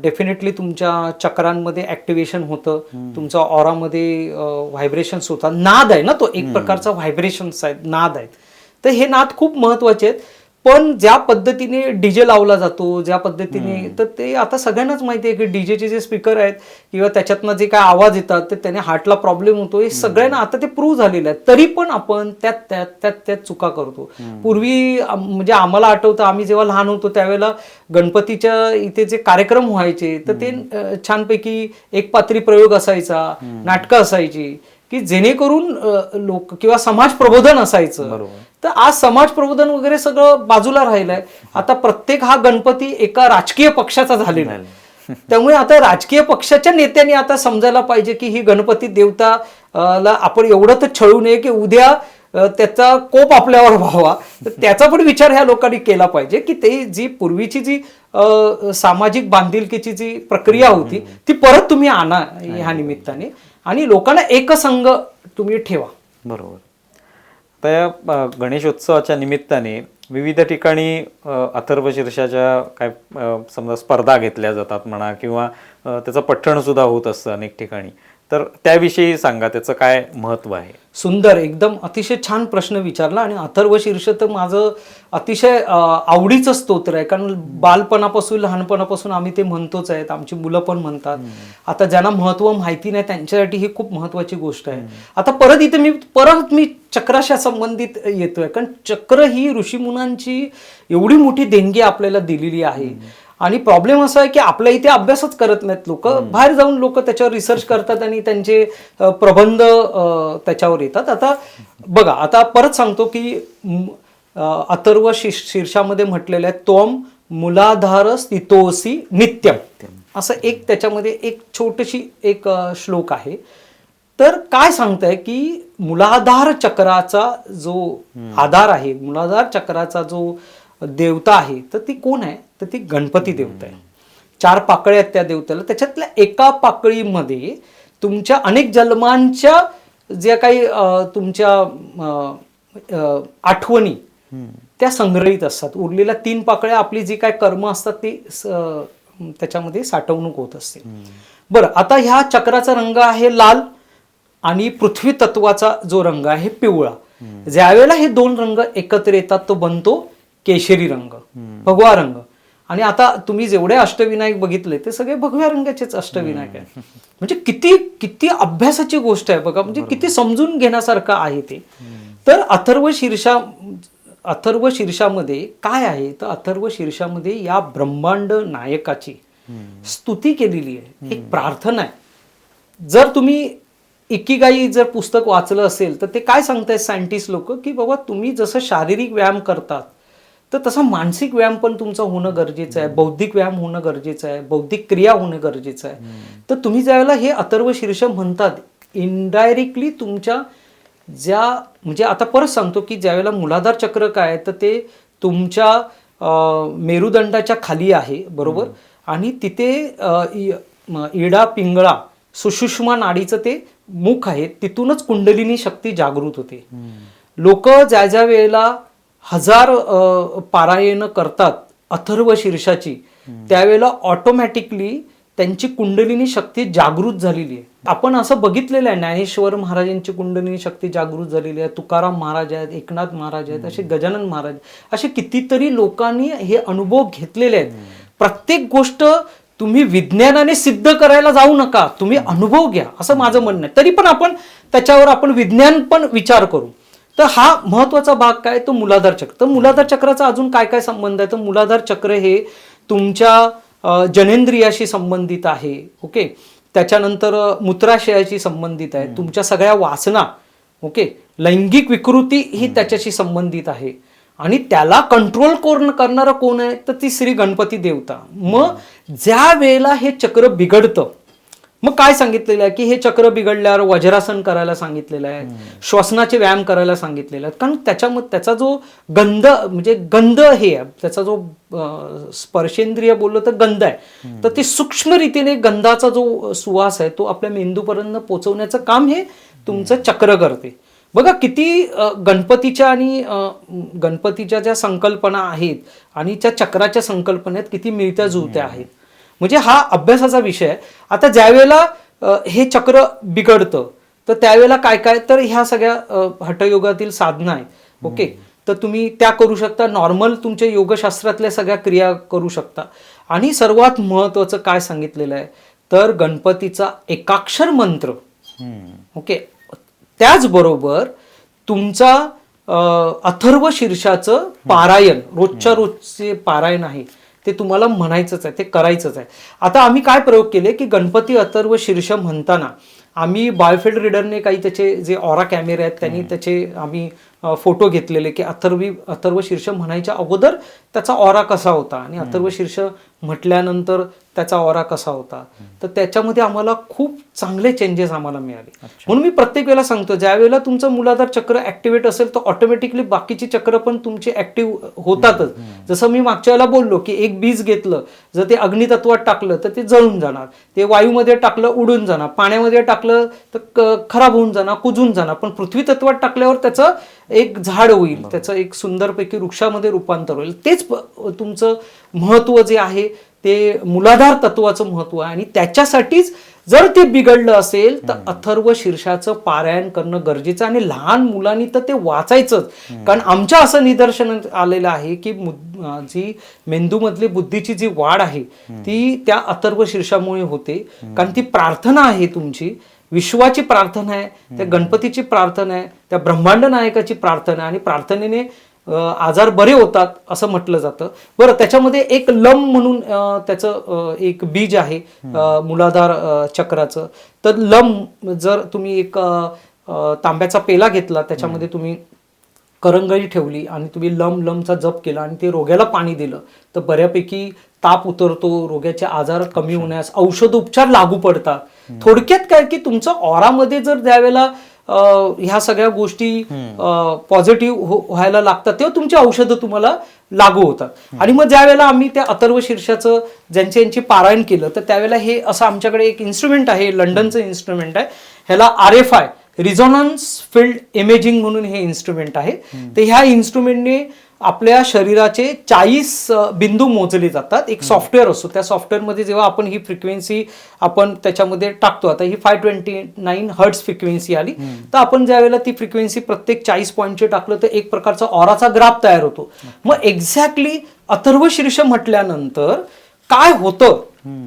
डेफिनेटली तुमच्या चक्रांमध्ये ऍक्टिव्हेशन होतं, तुमच्या ऑरामध्ये व्हायब्रेशन्स होतात. नाद आहे ना तो, एक प्रकारचा व्हायब्रेशन्स आहेत, नाद आहेत. तर हे नाद खूप महत्वाचे आहेत. पण ज्या पद्धतीने डीजे लावला जातो, ज्या पद्धतीने, तर ते आता सगळ्यांनाच माहिती आहे की डीजेचे जे स्पीकर आहेत किंवा त्याच्यातनं जे काय आवाज येतात तर त्याने हार्टला प्रॉब्लेम होतो, हे सगळ्यांना आता ते प्रूव्ह झालेलं आहे. तरी पण आपण त्यात चुका करतो. पूर्वी म्हणजे आम्हाला आठवतं आम्ही जेव्हा लहान होतो त्यावेळेला गणपतीच्या इथे जे कार्यक्रम व्हायचे तर ते छानपैकी एक पात्री प्रयोग असायचा, नाटकं असायची की जेणेकरून लोक किंवा समाज प्रबोधन असायचं. तर आज समाज प्रबोधन वगैरे सगळं बाजूला राहिलंय. आता प्रत्येक हा गणपती एका राजकीय पक्षाचा झालेला आहे. त्यामुळे आता राजकीय पक्षाच्या नेत्यांनी आता समजायला पाहिजे की ही गणपती देवताला आपण एवढं तर छळू नये की उद्या त्याचा कोप आपल्यावर व्हावा. तर त्याचा पण विचार ह्या लोकांनी केला पाहिजे की ते जी पूर्वीची जी सामाजिक बांधिलकीची जी प्रक्रिया होती ती परत तुम्ही आणा ह्या निमित्ताने आणि लोकांना एकसंघ तुम्ही ठेवा. बरोबर. त्या गणेशोत्सवाच्या निमित्ताने विविध ठिकाणी अथर्वशीर्षाच्या काय समजा स्पर्धा घेतल्या जातात म्हणा किंवा त्याचं पठण सुद्धा होत असतं अनेक ठिकाणी. तर त्याविषयी सांगा, त्याचं काय महत्व आहे? सुंदर, एकदम अतिशय छान प्रश्न विचारला. आणि अथर्वशीर्ष तर माझं अतिशय आवडीचं स्तोत्र आहे, कारण बालपणापासून लहानपणापासून आम्ही ते म्हणतोच आहेत, आमची मुलं पण म्हणतात. आता ज्यांना महत्व माहिती नाही त्यांच्यासाठी ही खूप महत्वाची गोष्ट आहे. आता परत मी चक्राशी संबंधित येतोय, कारण चक्र ही ऋषीमुनांची एवढी मोठी देणगी आपल्याला दिलेली आहे. आणि प्रॉब्लेम असा आहे की आपल्या इथे अभ्यासच करत नाहीत लोक, बाहेर जाऊन लोक त्याच्यावर रिसर्च करतात आणि त्यांचे प्रबंध त्याच्यावर येतात. आता बघा, आता परत सांगतो की अथर्व शीर्षामध्ये म्हटलेलं आहे त्वम मूलाधार स्थितोसी नित्यम, असं एक त्याच्यामध्ये एक छोटीशी एक श्लोक आहे. तर काय सांगताय की मूलाधार चक्राचा जो आधार आहे, मूलाधार चक्राचा जो देवता आहे तर ती कोण आहे, तर ती गणपती देवता आहे. 4 पाकळ्या आहेत त्या देवतेला. त्याच्यातल्या एका पाकळीमध्ये तुमच्या अनेक जन्मांच्या ज्या काही तुमच्या आठवणी त्या संग्रहित असतात. उरलेल्या 3 पाकळ्या आपली जी काय कर्म असतात ती त्याच्यामध्ये साठवणूक होत असते. बरं, आता ह्या चक्राचा रंग आहे लाल आणि पृथ्वी तत्वाचा जो रंग आहे पिवळा. ज्यावेळेला हे 2 रंग एकत्र येतात तो बनतो केशरी रंग, भगवा रंग. आणि आता तुम्ही जेवढे अष्टविनायक बघितले ते सगळे भगव्या रंगाचेच अष्टविनायक आहे. म्हणजे किती अभ्यासाची गोष्ट आहे बघा, म्हणजे किती समजून घेण्यासारखं आहे ते. तर अथर्व शीर्षामध्ये काय आहे, तर अथर्व शीर्षामध्ये या ब्रह्मांड नायकाची स्तुती केलेली आहे, एक प्रार्थना आहे. जर तुम्ही इकिगाई जर पुस्तक वाचलं असेल तर ते काय सांगतायत सायंटिस्ट लोक की बाबा तुम्ही जसं शारीरिक व्यायाम करतात तर तसा मानसिक व्यायाम पण तुमचा होणं गरजेचं आहे, बौद्धिक व्यायाम होणं गरजेचं आहे, बौद्धिक क्रिया होणं गरजेचं आहे. तर तुम्ही ज्यावेळेला हे अथर्व शीर्ष म्हणतात इनडायरेक्टली तुमच्या ज्या म्हणजे आता परत सांगतो की ज्यावेळेला मूलाधार चक्र काय तर ते तुमच्या मेरुदंडाच्या खाली आहे, बरोबर. आणि तिथे इडा पिंगळा सुषुष्मा नाडीचं ते मुख आहे, तिथूनच कुंडलिनी शक्ती जागृत होते. लोक ज्या वेळेला 1000 पारायण करतात अथर्व शीर्षाची त्यावेळेला ऑटोमॅटिकली त्यांची कुंडलिनी शक्ती जागृत झालेली आहे. आपण असं बघितलेलं आहे, ज्ञानेश्वर महाराजांची कुंडलिनी शक्ती जागृत झालेली आहे, तुकाराम महाराज आहेत, एकनाथ महाराज आहेत, असे गजानन महाराज, असे कितीतरी लोकांनी हे अनुभव घेतलेले आहेत. प्रत्येक गोष्ट तुम्ही विज्ञानाने सिद्ध करायला जाऊ नका, तुम्ही अनुभव घ्या, असं माझं म्हणणं आहे. तरी पण आपण त्याच्यावर आपण विज्ञान पण विचार करू. तर हा महत्वाचा भाग काय, तो मूलाधार चक्र. तर मूलाधार चक्राचा अजून काय काय संबंध आहे, तर मूलाधार चक्र हे तुमच्या जनेंद्रियाशी संबंधित आहे. ओके, त्याच्यानंतर मूत्राशयाशी संबंधित आहे, तुमच्या सगळ्या वासना, ओके, लैंगिक विकृती ही त्याच्याशी संबंधित आहे. आणि त्याला कंट्रोल करणारा कोण आहे, तर ती श्री गणपती देवता. मग ज्या वेळेला हे चक्र बिघडतं, मग काय सांगितलेलं आहे की हे चक्र बिघडल्यावर वज्रासन करायला सांगितलेलं आहे, श्वसनाचे व्यायाम करायला सांगितलेलं आहे. कारण त्याच्यामध्ये त्याचा जो गंध, म्हणजे गंध हे आहे, त्याचा जो स्पर्शेंद्रिय बोललो तर गंध आहे, तर ते सूक्ष्म रीतीने गंधाचा जो सुवास आहे तो आपल्या मेंदूपर्यंत पोहोचवण्याचं काम हे तुमचं चक्र करते. बघा किती गणपतीच्या आणि गणपतीच्या ज्या संकल्पना आहेत आणि त्या चक्राच्या संकल्पनेत किती मिळत्या जुळत्या आहेत. म्हणजे हा अभ्यासाचा विषय आहे. आता ज्या वेळेला हे चक्र बिघडतं तर त्यावेळेला काय काय, तर ह्या सगळ्या हठयोगातील साधना आहेत. ओके, तर तुम्ही त्या करू शकता. नॉर्मल तुमच्या योगशास्त्रातल्या सगळ्या क्रिया करू शकता. आणि सर्वात महत्वाचं काय सांगितलेलं आहे, तर गणपतीचा एकाक्षर मंत्र. ओके, त्याचबरोबर तुमचा अथर्व शीर्षाचं पारायण, रोजच्या रोजचे पारायण आहे ते तुम्हाला म्हणायचंच आहे, ते करायचंच आहे. आता आम्ही काय प्रयोग केले की गणपती अथर्व शीर्ष म्हणताना आम्ही बायोफिल्ड रीडरने काही त्याचे जे ऑरा कॅमेरे आहेत त्यांनी त्याचे आम्ही फोटो घेतलेले की अथर्व शीर्ष म्हणायच्या अगोदर त्याचा ऑरा कसा होता आणि अथर्व शीर्ष म्हटल्यानंतर त्याचा ऑरा कसा होता. तर त्याच्यामध्ये आम्हाला खूप चांगले चेंजेस आम्हाला मिळाले. म्हणून मी प्रत्येक वेळेला सांगतो, ज्या वेळेला तुमचं मूलाधार चक्र ऍक्टिव्हेट असेल तर ऑटोमॅटिकली बाकीची चक्र पण तुमची ऍक्टिव्ह होतातच. जसं मी मागच्या वेळेला बोललो की एक बीज घेतलं, जर ते अग्नितत्वात टाकलं तर ते जळून जाणार, ते वायूमध्ये टाकलं उडून जाणार, पाण्यामध्ये टाकलं तर खराब होऊन जाणार, कुजून जाणार. पण पृथ्वी तत्वात टाकल्यावर त्याचं एक झाड होईल, त्याचं एक सुंदरपैकी वृक्षामध्ये रूपांतर होईल. तेच तुमचं महत्व जे आहे ते मूलाधार तत्वाचं महत्व आहे. आणि त्याच्यासाठीच जर ते बिघडलं असेल तर अथर्व शीर्षाचं पारायण करणं गरजेचं. आणि लहान मुलांनी तर ते वाचायचंच. कारण आमच्या असं निदर्शन आलेलं आहे की जी मेंदूमधली बुद्धीची जी वाढ आहे ती त्या अथर्व शीर्षामुळे होते. कारण ती प्रार्थना आहे तुमची, विश्वाची प्रार्थना आहे, त्या गणपतीची प्रार्थना आहे, त्या ब्रह्मांड नायकाची प्रार्थना आहे. आणि प्रार्थनेने आजार बरे होतात असं म्हटलं जातं. बरं, त्याच्यामध्ये एक लम म्हणून त्याचं एक बीज आहे मूलाधार चक्राचं. तर लम जर तुम्ही एक तांब्याचा पेला घेतला, त्याच्यामध्ये तुम्ही करंगळी ठेवली आणि तुम्ही लमचा जप केला आणि ते रोग्याला पाणी दिलं तर बऱ्यापैकी ताप उतरतो, रोग्याचे आजार कमी होण्यास औषध उपचार लागू पडतात. थोडक्यात काय की तुमचं ऑरामध्ये जर त्यावेळेला ह्या सगळ्या गोष्टी पॉझिटिव्ह व्हायला लागतात तेव्हा तुमची औषधं तुम्हाला लागू होतात. आणि मग ज्या वेळेला आम्ही त्या अथर्व शीर्षाचं यांची पारायण केलं तर त्यावेळेला हे असं आमच्याकडे एक इन्स्ट्रुमेंट आहे, लंडनचं इन्स्ट्रुमेंट आहे, ह्याला RFI रिझॉनन्स फील्ड इमेजिंग म्हणून हे इन्स्ट्रुमेंट आहे. तर ह्या इन्स्ट्रुमेंटने आपल्या शरीराचे 40 बिंदू मोजले जातात. एक सॉफ्टवेअर असतो, त्या सॉफ्टवेअरमध्ये जेव्हा आपण ही फ्रिक्वेन्सी आपण त्याच्यामध्ये टाकतो, आता ही 529 हर्ट्झ फ्रिक्वेन्सी आली, तर आपण ज्या वेळेला ती फ्रिक्वेन्सी प्रत्येक 40 पॉईंटचे टाकलं तर एक प्रकारचा ऑराचा ग्राफ तयार होतो. मग एक्झॅक्टली अथर्व शीर्ष म्हटल्यानंतर काय होतं,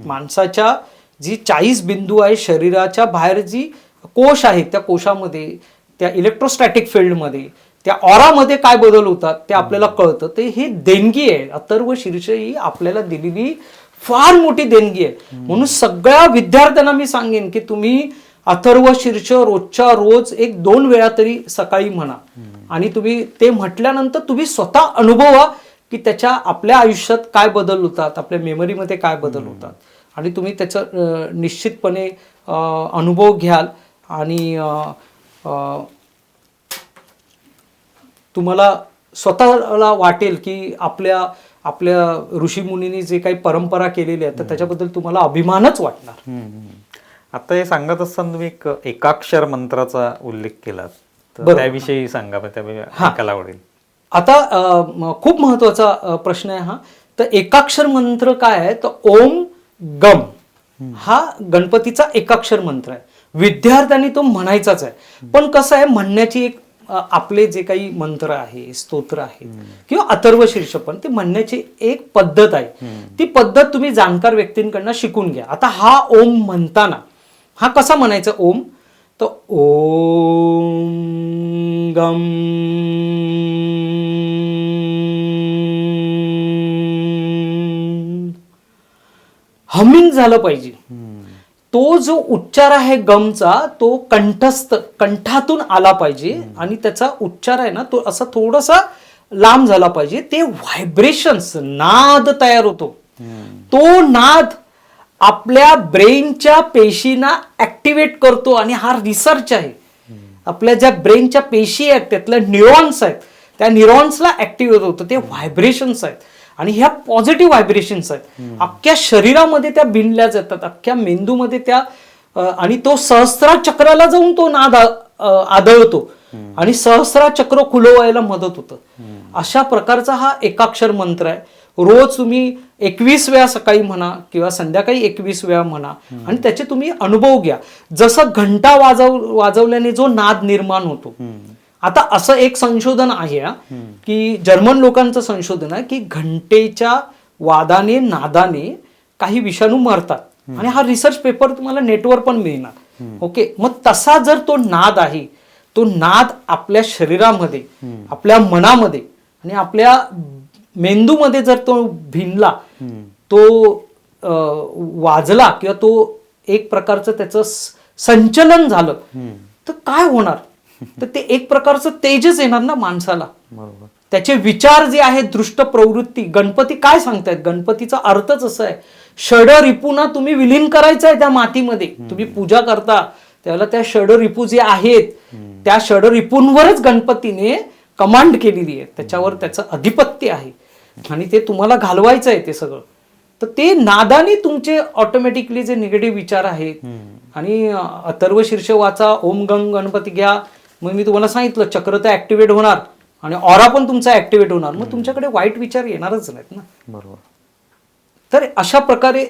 माणसाच्या जी 40 बिंदू आहे, शरीराच्या बाहेर जी कोश आहेत त्या कोशामध्ये, त्या इलेक्ट्रोस्टॅटिक फील्डमध्ये, त्या ऑरामध्ये काय बदल होतात ते आपल्याला कळतं. ते हे देणगी आहे, अथर्व शीर्ष ही आपल्याला दिलेली फार मोठी देणगी आहे. म्हणून सगळ्या विद्यार्थ्यांना मी सांगेन की तुम्ही अथर्व शीर्ष रोजच्या रोज 1-2 वेळा तरी सकाळी म्हणा. आणि तुम्ही ते म्हटल्यानंतर तुम्ही स्वतः अनुभवा की त्याच्या आपल्या आयुष्यात काय बदल होतात, आपल्या मेमरीमध्ये काय बदल होतात. आणि तुम्ही त्याचं निश्चितपणे अनुभव घ्याल. आणि तुम्हाला स्वतःला वाटेल की आपल्या ऋषीमुनींनी जे काही परंपरा केलेली आहे तर त्याच्याबद्दल तुम्हाला अभिमानच वाटणार. आता हे सांगत असताना तुम्ही एक एकाक्षर मंत्राचा उल्लेख केला, तर त्याविषयी सांगा, ऐकायला आवडेल. आता खूप महत्वाचा प्रश्न आहे हा. तर एकाक्षर मंत्र काय आहे, तर ओम गम हा गणपतीचा एकाक्षर मंत्र आहे. विद्यार्थ्यांनी तो म्हणायचाच आहे. पण कसं आहे, म्हणण्याची एक आपले जे काही मंत्र आहे, स्तोत्र आहेत किंवा अथर्व शीर्ष पण ते म्हणण्याची एक पद्धत आहे. ती पद्धत तुम्ही जाणकार व्यक्तींकडनं शिकून घ्या. आता हा ओम म्हणताना हा कसा म्हणायचा ओम, तर ओम गम हमिंग झालं पाहिजे. तो जो उच्चार आहे गमचा तो कंठातून आला पाहिजे आणि त्याचा उच्चार आहे ना तो असा थोडासा लांब झाला पाहिजे. ते व्हायब्रेशन्स नाद तयार होतो. तो नाद आपल्या ब्रेनच्या पेशींना ऍक्टिव्हेट करतो आणि हा रिसर्च आहे. आपल्या ज्या ब्रेनच्या पेशी आहेत त्यातल्या न्यूरॉन्स आहेत त्या न्यूरॉन्सला ऍक्टिव्हेट होतं. ते व्हायब्रेशन्स आहेत आणि ह्या पॉझिटिव्ह व्हायब्रेशन्स आहेत. अख्ख्या शरीरामध्ये त्या भिनल्या जातात, अख्ख्या मेंदूमध्ये त्या आणि तो सहस्रा चक्राला जाऊन तो नाद आदळतो आणि सहस्रा चक्र खुलवायला मदत होतं. अशा प्रकारचा हा एकाक्षर मंत्र आहे. रोज तुम्ही 21 वेळा सकाळी म्हणा किंवा संध्याकाळी 21 वेळा म्हणा आणि त्याचे तुम्ही अनुभव घ्या. जसं घंटा वाजवल्याने जो नाद निर्माण होतो. आता असं एक संशोधन आहे की जर्मन लोकांचं संशोधन आहे की घंटेच्या वादाने नादाने काही विषाणू मरतात आणि हा रिसर्च पेपर तुम्हाला नेटवर पण मिळणार. ओके, मग तसा जर तो नाद आहे, तो नाद आपल्या शरीरामध्ये, आपल्या मनामध्ये आणि आपल्या मेंदूमध्ये जर तो भिनला, तो वाजला किंवा तो एक प्रकारचं त्याचं संचलन झालं तर काय होणार, तर ते एक प्रकारचं तेजच येणार ना माणसाला. त्याचे विचार जे आहेत, दृष्ट प्रवृत्ती, गणपती काय सांगतायत, गणपतीचा अर्थच असा आहे षड रिपूना तुम्ही विलीन करायचं आहे त्या मातीमध्ये. तुम्ही पूजा करता त्याला त्या षड रिपू जे आहेत त्या षड रिपूंवरच गणपतीने कमांड केलेली आहे, त्याच्यावर त्याचं अधिपत्य आहे आणि ते तुम्हाला घालवायचं आहे ते सगळं. तर ते नादाने तुमचे ऑटोमॅटिकली जे निगेटिव्ह विचार आहेत आणि अथर्व शीर्ष वाचा, ओम गंग गणपती घ्या. मग मी तुम्हाला सांगितलं चक्र तर ऍक्टिव्हेट होणार आणि ऑरा पण तुमचा ऍक्टिव्हेट होणार. मग तुमच्याकडे वाईट विचार येणारच नाहीत ना. बरोबर. तर अशा प्रकारे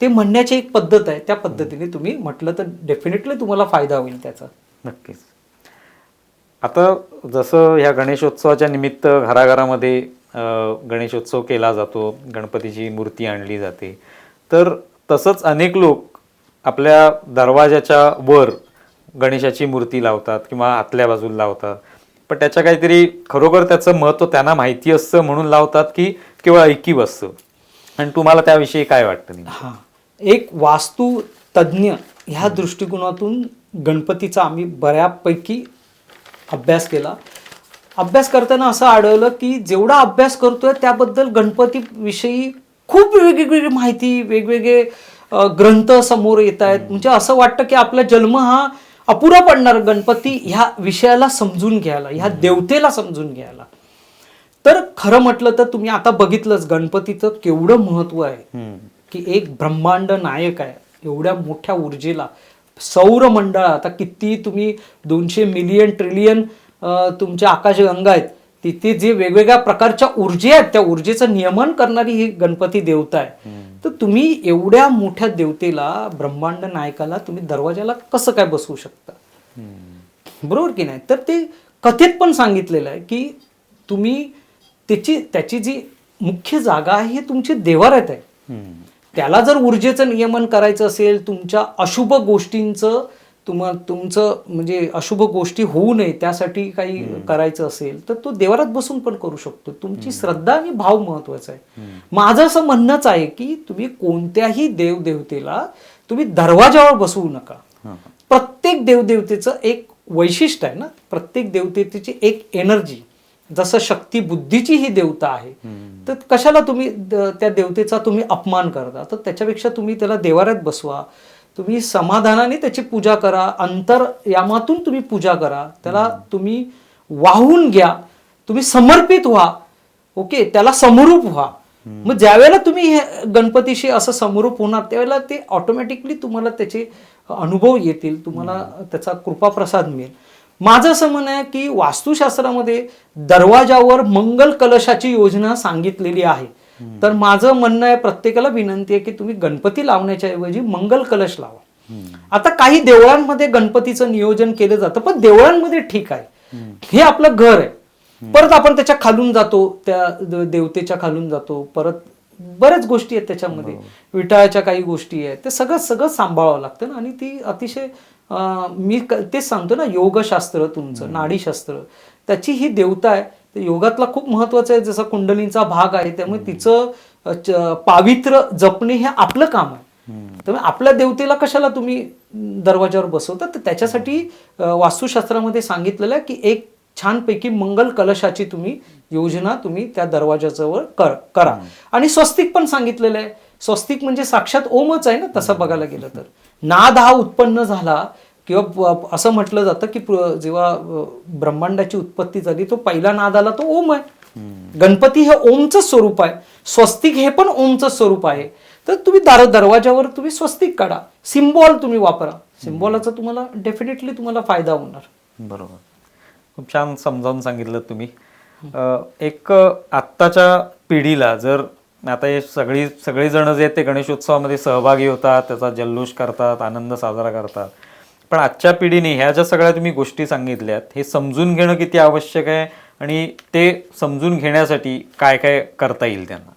ते म्हणण्याची एक पद्धत आहे. त्या पद्धतीने तुम्ही म्हटलं तर डेफिनेटली तुम्हाला फायदा होईल त्याचा. नक्कीच. आता जसं ह्या गणेशोत्सवाच्या निमित्त घराघरामध्ये गणेशोत्सव केला जातो, गणपतीची मूर्ती आणली जाते, तर तसंच अनेक लोक आपल्या दरवाजाच्या वर गणेशाची मूर्ती लावतात किंवा आतल्या बाजूला लावतात. पण त्याच्या काहीतरी खरोखर त्याचं महत्त्व त्यांना माहिती असतं म्हणून लावतात की केवळ ऐकीव असतं, आणि तुम्हाला त्याविषयी काय वाटतं? हां, एक वास्तू तज्ज्ञ ह्या दृष्टिकोनातून गणपतीचा आम्ही बऱ्यापैकी अभ्यास केला. अभ्यास करताना असं आढळलं की जेवढा अभ्यास करतोय त्याबद्दल गणपतीविषयी खूप वेगवेगळी माहिती, वेगवेगळे ग्रंथ समोर येत आहेत. म्हणजे असं वाटतं की आपला जन्म हा अपुरा पडणार गणपती ह्या विषयाला समजून घ्यायला, ह्या देवतेला समजून घ्यायला. तर खरं म्हटलं तर तुम्ही आता बघितलंच गणपतीचं केवढं महत्व आहे की एक ब्रह्मांड नायक आहे. एवढ्या मोठ्या ऊर्जेला सौर मंडळ, आता किती तुम्ही 200 मिलियन ट्रिलियन तुमच्या आकाशगंगा आहेत, तिथे जे वेगवेगळ्या प्रकारच्या ऊर्जे आहेत त्या ऊर्जेचं नियमन करणारी ही गणपती देवता आहे. तर तुम्ही एवढ्या मोठ्या देवतेला, ब्रह्मांड नायकाला तुम्ही दरवाजाला कसं काय बसवू शकता? बरोबर की नाही? तर ते कथेत पण सांगितलेलं आहे की तुम्ही त्याची जी मुख्य जागा आहे ही तुमची देवाऱ्यात आहे. त्याला जर ऊर्जेचं नियमन करायचं असेल, तुमच्या अशुभ गोष्टींचं तुमचं म्हणजे अशुभ गोष्टी होऊ नये त्यासाठी काही करायचं असेल तर तो देवारात बसून पण करू शकतो. तुमची श्रद्धा आणि भाव महत्वाचा आहे. माझं असं म्हणणंच आहे की तुम्ही कोणत्याही देवदेवतेला तुम्ही दरवाजावर बसवू नका. प्रत्येक देवदेवतेचं एक वैशिष्ट्य आहे ना, प्रत्येक देवतेची एक एनर्जी. जसं शक्ती बुद्धीची ही देवता आहे, तर कशाला तुम्ही त्या देवतेचा तुम्ही अपमान करता? तर त्याच्यापेक्षा तुम्ही त्याला देवाऱ्यात बसवा, तुम्ही समाधानाने त्याची पूजा करा, अंतर्यामातून तुम्ही पूजा करा, त्याला तुम्ही वाहून घ्या, तुम्ही समर्पित व्हा. ओके, त्याला समरूप व्हा. मग ज्यावेळेला तुम्ही गणपतीशी असं समरूप होणार त्यावेळेला ते ऑटोमॅटिकली तुम्हाला त्याचे अनुभव येतील, तुम्हाला त्याचा कृपाप्रसाद मिळेल. माझं असं म्हणणं आहे की वास्तुशास्त्रामध्ये दरवाजावर मंगल कलशाची योजना सांगितलेली आहे. तर माझं म्हणणं आहे, प्रत्येकाला विनंती आहे की तुम्ही गणपती लावण्याच्या ऐवजी मंगल कलश लावा. आता काही देवळांमध्ये गणपतीचं नियोजन केलं जातं, पण देवळांमध्ये ठीक आहे. हे आपलं घर आहे. परत आपण त्याच्या खालून जातो, त्या देवतेच्या खालून जातो, परत बऱ्याच गोष्टी आहेत त्याच्यामध्ये, विटाळाच्या काही गोष्टी आहेत, ते सगळं सगळं सांभाळावं लागतं ना. आणि ती अतिशय मी तेच सांगतो ना, योगशास्त्र तुमचं नाडीशास्त्र त्याची ही देवता आहे. योगातला खूप महत्वाचं आहे, जसा कुंडलींचा भाग आहे, त्यामुळे तिचं पावित्र्य जपणे हे आपलं काम आहे. त्यामुळे आपल्या देवतेला कशाला तुम्ही दरवाजावर बसवता, तर त्याच्यासाठी वास्तुशास्त्रामध्ये सांगितलेलं आहे की एक छानपैकी मंगल कलशाची तुम्ही योजना तुम्ही त्या दरवाजाजवळ करा. आणि स्वस्तिक पण सांगितलेलं आहे. स्वस्तिक म्हणजे साक्षात ओमच आहे ना, तसं बघायला गेलं तर. नाद हा उत्पन्न झाला किंवा असं म्हटलं जातं की जेव्हा ब्रह्मांडाची उत्पत्ती झाली, तो पहिला नाद आला तो ओम आहे. गणपती हे ओमचं स्वरूप आहे, स्वस्तिक हे पण ओमचं स्वरूप आहे. तर तुम्ही दरवाजावर तुम्ही स्वस्तिक काढा, सिम्बॉल तुम्ही वापरा. सिम्बॉलाचा तुम्हाला डेफिनेटली तुम्हाला फायदा होणार. बरोबर, खूप छान समजावून सांगितलं तुम्ही. एक आत्ताच्या पिढीला जर आता हे सगळेजण जे आहेत ते गणेशोत्सवामध्ये सहभागी होतात, त्याचा जल्लोष करतात, आनंद साजरा करतात, पण आजच्या पिढीने ह्या ज्या सगळ्या तुम्ही गोष्टी सांगितल्यात हे समजून घेणं किती आवश्यक आहे आणि ते समजून घेण्यासाठी काय काय करता येईल त्यांना?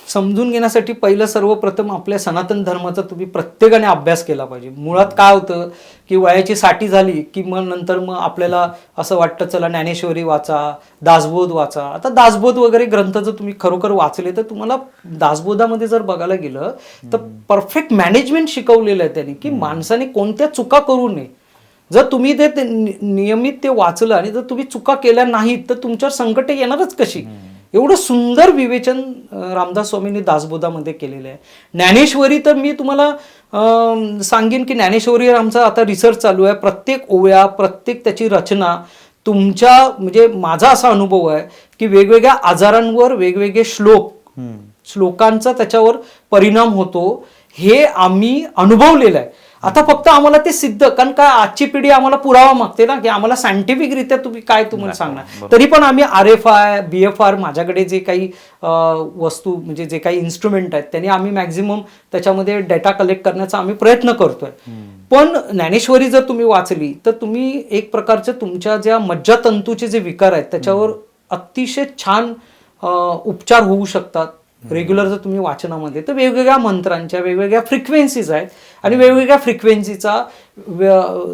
समजून घेण्यासाठी पहिलं सर्वप्रथम आपल्या सनातन धर्माचा तुम्ही प्रत्येकाने अभ्यास केला पाहिजे. मुळात काय होतं की वयाची 60 झाली की मग नंतर मग आपल्याला असं वाटतं चला ज्ञानेश्वरी वाचा, दासबोध वाचा. आता दासबोध वगैरे ग्रंथ जर तुम्ही खरोखर वाचले तर तुम्हाला दासबोधामध्ये जर बघायला गेलं तर परफेक्ट मॅनेजमेंट शिकवलेलं आहे त्यांनी, की माणसाने कोणत्या चुका करू नये. जर तुम्ही ते नियमित ते वाचलं आणि जर तुम्ही चुका केल्या नाहीत तर तुमच्यावर संकटे येणारच कशी. एवढं सुंदर विवेचन रामदास स्वामींनी दासबोधामध्ये केलेलं आहे. ज्ञानेश्वरी तर मी तुम्हाला सांगेन की ज्ञानेश्वरीवर आमचा आता रिसर्च चालू आहे. प्रत्येक ओव्या, प्रत्येक त्याची रचना तुमच्या म्हणजे माझा असा अनुभव आहे की वेगवेगळ्या आजारांवर वेगवेगळे श्लोकांचा त्याच्यावर परिणाम होतो, हे आम्ही अनुभवलेलं आहे. आता फक्त आम्हाला ते सिद्ध, कारण काय आजची पिढी आम्हाला पुरावा मागते ना की आम्हाला सायंटिफिक रित्या तुम्ही काय तुम्हाला सांगणार. तरी पण आम्ही RFI BFR माझ्याकडे जे काही वस्तू म्हणजे जे काही इन्स्ट्रुमेंट आहेत त्यांनी आम्ही मॅक्झिमम त्याच्यामध्ये डेटा कलेक्ट करण्याचा आम्ही प्रयत्न करतोय. पण ज्ञानेश्वरी जर तुम्ही वाचली तर तुम्ही एक प्रकारचे तुमच्या ज्या मज्जातंतूचे जे विकार आहेत त्याच्यावर अतिशय छान उपचार होऊ शकतात. रेग्युलर जर तुम्ही वाचनामध्ये तर वेगवेगळ्या मंत्रांच्या वेगवेगळ्या फ्रिक्वेन्सीज आहेत आणि वेगवेगळ्या फ्रिक्वेन्सीचा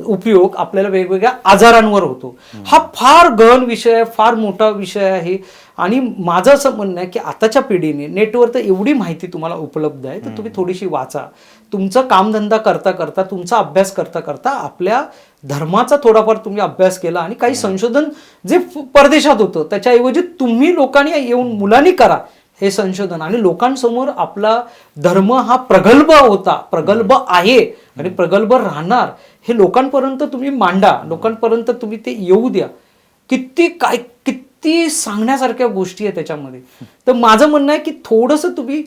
उपयोग आपल्याला वेगवेगळ्या आजारांवर होतो. हा फार गहन विषय आहे, फार मोठा विषय आहे. आणि माझं असं म्हणणं आहे की आताच्या पिढीने नेटवर तर एवढी माहिती तुम्हाला उपलब्ध आहे तर तुम्ही थोडीशी वाचा. तुमचं कामधंदा करता करता, तुमचा अभ्यास करता करता आपल्या धर्माचा थोडाफार तुम्ही अभ्यास केला आणि काही संशोधन जे परदेशात होतं त्याच्याऐवजी तुम्ही लोकांनी येऊन मुलांनी करा हे संशोधन. आणि लोकांसमोर आपला धर्म हा प्रगल्भ होता, प्रगल्भ आहे आणि प्रगल्भ राहणार हे लोकांपर्यंत तुम्ही मांडा, लोकांपर्यंत तुम्ही ते येऊ द्या. किती सांगण्यासारख्या गोष्टी आहेत त्याच्यामध्ये. तर माझं म्हणणं आहे की थोडंसं तुम्ही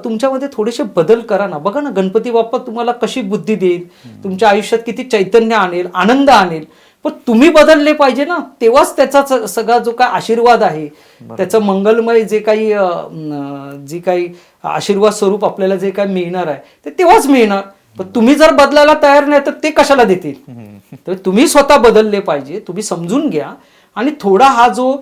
तुमच्यामध्ये थोडेसे बदल करा ना. बघा ना, गणपती बाप्पा तुम्हाला कशी बुद्धी देईल, तुमच्या आयुष्यात किती चैतन्य आणेल, आनंद आणेल. पण तुम्ही बदलले पाहिजे ना, तेव्हाच त्याचा सगळा जो काय आशीर्वाद आहे त्याचं मंगलमय जे काही आशीर्वाद स्वरूप आपल्याला जे काही मिळणार आहे ते तेव्हाच मिळणार. पण तुम्ही जर बदलायला तयार नाही तर ते कशाला देतील. तर तुम्ही स्वतः बदलले पाहिजे. तुम्ही समजून घ्या आणि थोडा हा जो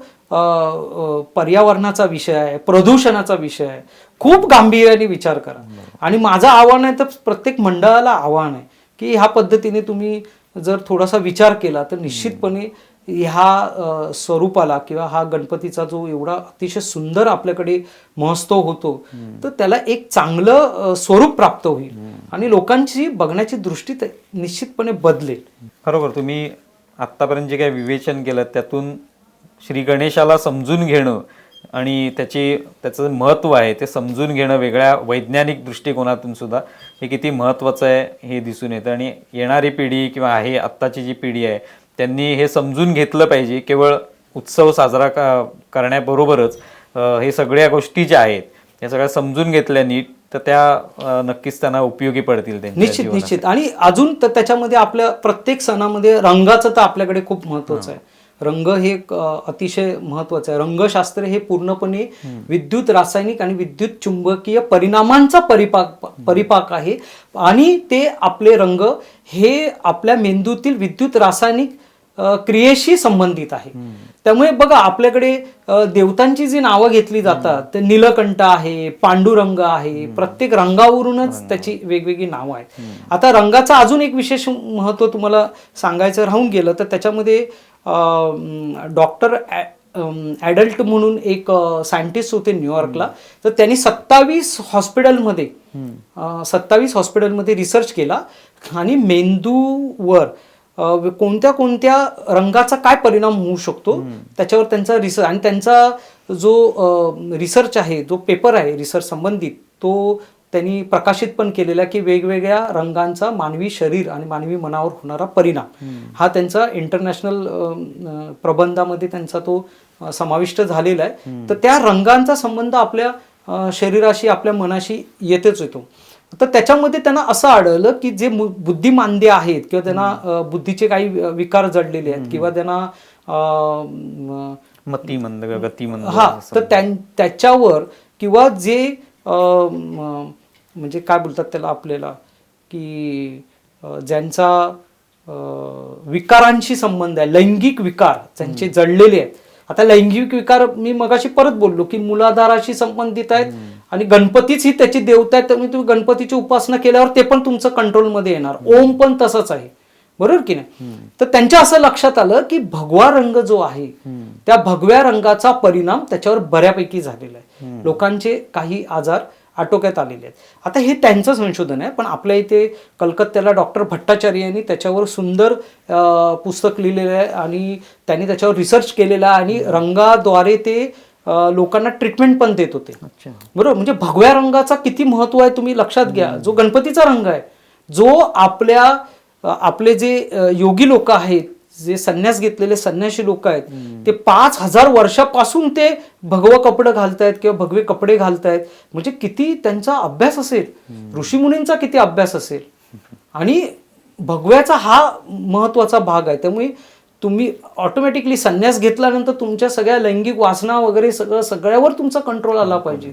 पर्यावरणाचा विषय आहे, प्रदूषणाचा विषय आहे, खूप गांभीर्याने विचार करा. आणि माझं आव्हान आहे तर प्रत्येक मंडळाला आव्हान आहे की ह्या पद्धतीने तुम्ही जर थोडासा विचार केला तर निश्चितपणे ह्या स्वरूपाला किंवा हा गणपतीचा जो एवढा अतिशय सुंदर आपल्याकडे महोत्सव होतो तर त्याला एक चांगलं स्वरूप प्राप्त होईल आणि लोकांची बघण्याची दृष्टी निश्चितपणे बदलेल. बरोबर, तुम्ही आत्तापर्यंत जे काही विवेचन केलं त्यातून श्री गणेशाला समजून घेणं आणि त्याचं महत्त्व आहे ते समजून घेणं वेगळ्या वैज्ञानिक दृष्टिकोनातून सुद्धा हे किती महत्त्वाचं आहे हे दिसून येतं. आणि येणारी पिढी किंवा आहे आत्ताची जी पिढी आहे त्यांनी हे समजून घेतलं पाहिजे. केवळ उत्सव साजरा करण्याबरोबरच हे सगळ्या गोष्टी ज्या आहेत या सगळ्या समजून घेतल्यानी तर त्या नक्कीच त्यांना उपयोगी पडतील. निश्चित. आणि अजून तर त्याच्यामध्ये आपल्या प्रत्येक सणामध्ये रंगाचं तर आपल्याकडे खूप महत्त्वाचं आहे. रंग हे अतिशय महत्वाचं आहे. रंगशास्त्र हे पूर्णपणे विद्युत रासायनिक आणि विद्युत चुंबकीय परिणामांचा परिपाक आहे. आणि ते आपले रंग हे आपल्या मेंदूतील विद्युत रासायनिक क्रियेशी संबंधित आहे. त्यामुळे बघा आपल्याकडे देवतांची जी नावं घेतली जातात ते नीलकंठ आहे, पांडुरंग आहे, प्रत्येक रंगावरूनच त्याची वेगवेगळी नावं आहेत. आता रंगाचं अजून एक विशेष महत्त्व तुम्हाला सांगायचं राहून गेलं तर त्याच्यामध्ये डॉक्टर ॲडल्ट म्हणून एक सायंटिस्ट होते न्यूयॉर्कला, तर त्यांनी 27 हॉस्पिटलमध्ये रिसर्च केला आणि मेंदूवर कोणत्या कोणत्या रंगाचा काय परिणाम होऊ शकतो त्याच्यावर त्यांचा रिसर्च, आणि त्यांचा जो रिसर्च आहे, जो पेपर आहे रिसर्च संबंधित, तो त्यांनी प्रकाशित पण केलेला की वेगवेगळ्या रंगांचा मानवी शरीर आणि मानवी मनावर होणारा परिणाम हा त्यांचा इंटरनॅशनल प्रबंधामध्ये त्यांचा तो समाविष्ट झालेला आहे. तर त्या रंगांचा संबंध आपल्या शरीराशी, आपल्या मनाशी येतेच येतो. तर त्याच्यामध्ये त्यांना असं आढळलं की जे बुद्धिमांद्य आहेत किंवा त्यांना बुद्धीचे काही विकार जडलेले आहेत किंवा त्यांना मतिमंद, गतिमंद, हा, तर त्याच्यावर किंवा जे म्हणजे काय बोलतात त्याला आपल्याला की ज्यांचा विकारांशी संबंध आहे, लैंगिक विकार ज्यांचे जडलेले आहेत. आता लैंगिक विकार मी मगाशी परत बोललो की मूलाधाराशी संबंधित आहेत आणि गणपतीच ही त्याची देवता आहे, त्यामुळे तुम्ही गणपतीची उपासना केल्यावर ते पण तुमचं कंट्रोलमध्ये येणार. ओम पण तसंच आहे, बरोबर की नाही. तर त्यांच्या असं लक्षात आलं की भगवा रंग जो आहे त्या भगव्या रंगाचा परिणाम त्याच्यावर बऱ्यापैकी झालेला आहे. लोकांचे काही आजार आटोक्यात आलेले आहेत. आता हे त्यांचं संशोधन आहे, पण आपल्या इथे कलकत्त्याला डॉक्टर भट्टाचार्य यांनी त्याच्यावर सुंदर पुस्तक लिहिलेलं आहे आणि त्यांनी त्याच्यावर रिसर्च केलेला आहे आणि रंगाद्वारे ते लोकांना ट्रीटमेंट पण देत होते. बरोबर, म्हणजे भगव्या रंगाचा किती महत्व आहे तुम्ही लक्षात घ्या. जो गणपतीचा रंग आहे, जो आपले जे योगी लोक आहेत, जे संन्यास घेतलेले संन्यासी लोक आहेत, ते 5000 वर्षापासून ते भगवं कपडे घालतायत किंवा भगवे कपडे घालतायत. म्हणजे किती त्यांचा अभ्यास असेल, ऋषीमुनींचा किती अभ्यास असेल. आणि भगव्याचा हा महत्वाचा भाग आहे. त्यामुळे तुम्ही ऑटोमॅटिकली संन्यास घेतल्यानंतर तुमच्या सगळ्या लैंगिक वासना वगैरे सगळ्यावर तुमचा कंट्रोल आला पाहिजे.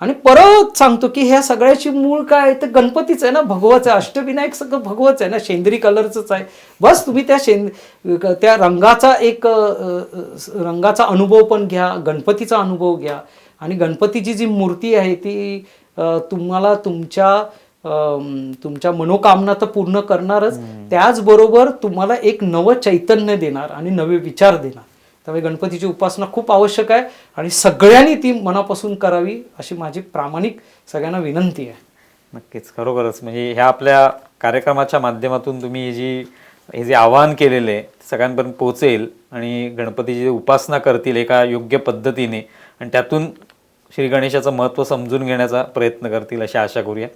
आणि परत सांगतो की ह्या सगळ्याची मूळ काय तर गणपतीच आहे ना, भगवाच आहे. अष्टविनायक सगळं भगवच आहे ना, शेंद्री कलरच आहे. बस तुम्ही त्या रंगाचा अनुभव पण घ्या, गणपतीचा अनुभव घ्या. आणि गणपतीची जी मूर्ती आहे ती तुम्हाला तुमच्या मनोकामना तर पूर्ण करणारच, त्याचबरोबर तुम्हाला एक नवं चैतन्य देणार आणि नवे विचार देणार. त्यामुळे गणपतीची उपासना खूप आवश्यक आहे आणि सगळ्यांनी ती मनापासून करावी अशी माझी प्रामाणिक सगळ्यांना विनंती आहे. नक्कीच, खरोखरच म्हणजे ह्या आपल्या कार्यक्रमाच्या माध्यमातून तुम्ही हे जे आवाहन केलेलं आहे सगळ्यांपर्यंत पोहोचेल आणि गणपतीची उपासना करतील एका योग्य पद्धतीने आणि त्यातून श्री गणेशाचं महत्त्व समजून घेण्याचा प्रयत्न करतील अशी आशा करूया.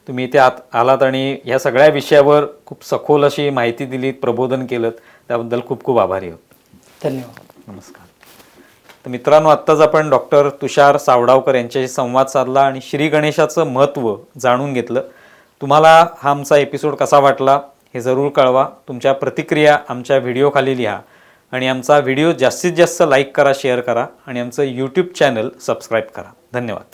तुम्ही इथे आलात आणि ह्या सगळ्या विषयावर खूप सखोल अशी माहिती दिलीत, प्रबोधन केलं, त्याबद्दल खूप खूप आभारी आहोत. धन्यवाद. नमस्कार. तर मित्रांनो, आत्ताच आपण डॉक्टर तुषार सावडावकर यांच्याशी संवाद साधला आणि श्री गणेशाचं महत्त्व जाणून घेतलं. तुम्हाला हा आमचा एपिसोड कसा वाटला हे जरूर कळवा. तुमच्या प्रतिक्रिया आमच्या व्हिडिओखाली लिहा आणि आमचा व्हिडिओ जास्तीत जास्त लाईक करा, शेअर करा आणि आमचं यूट्यूब चॅनल सबस्क्राईब करा. धन्यवाद.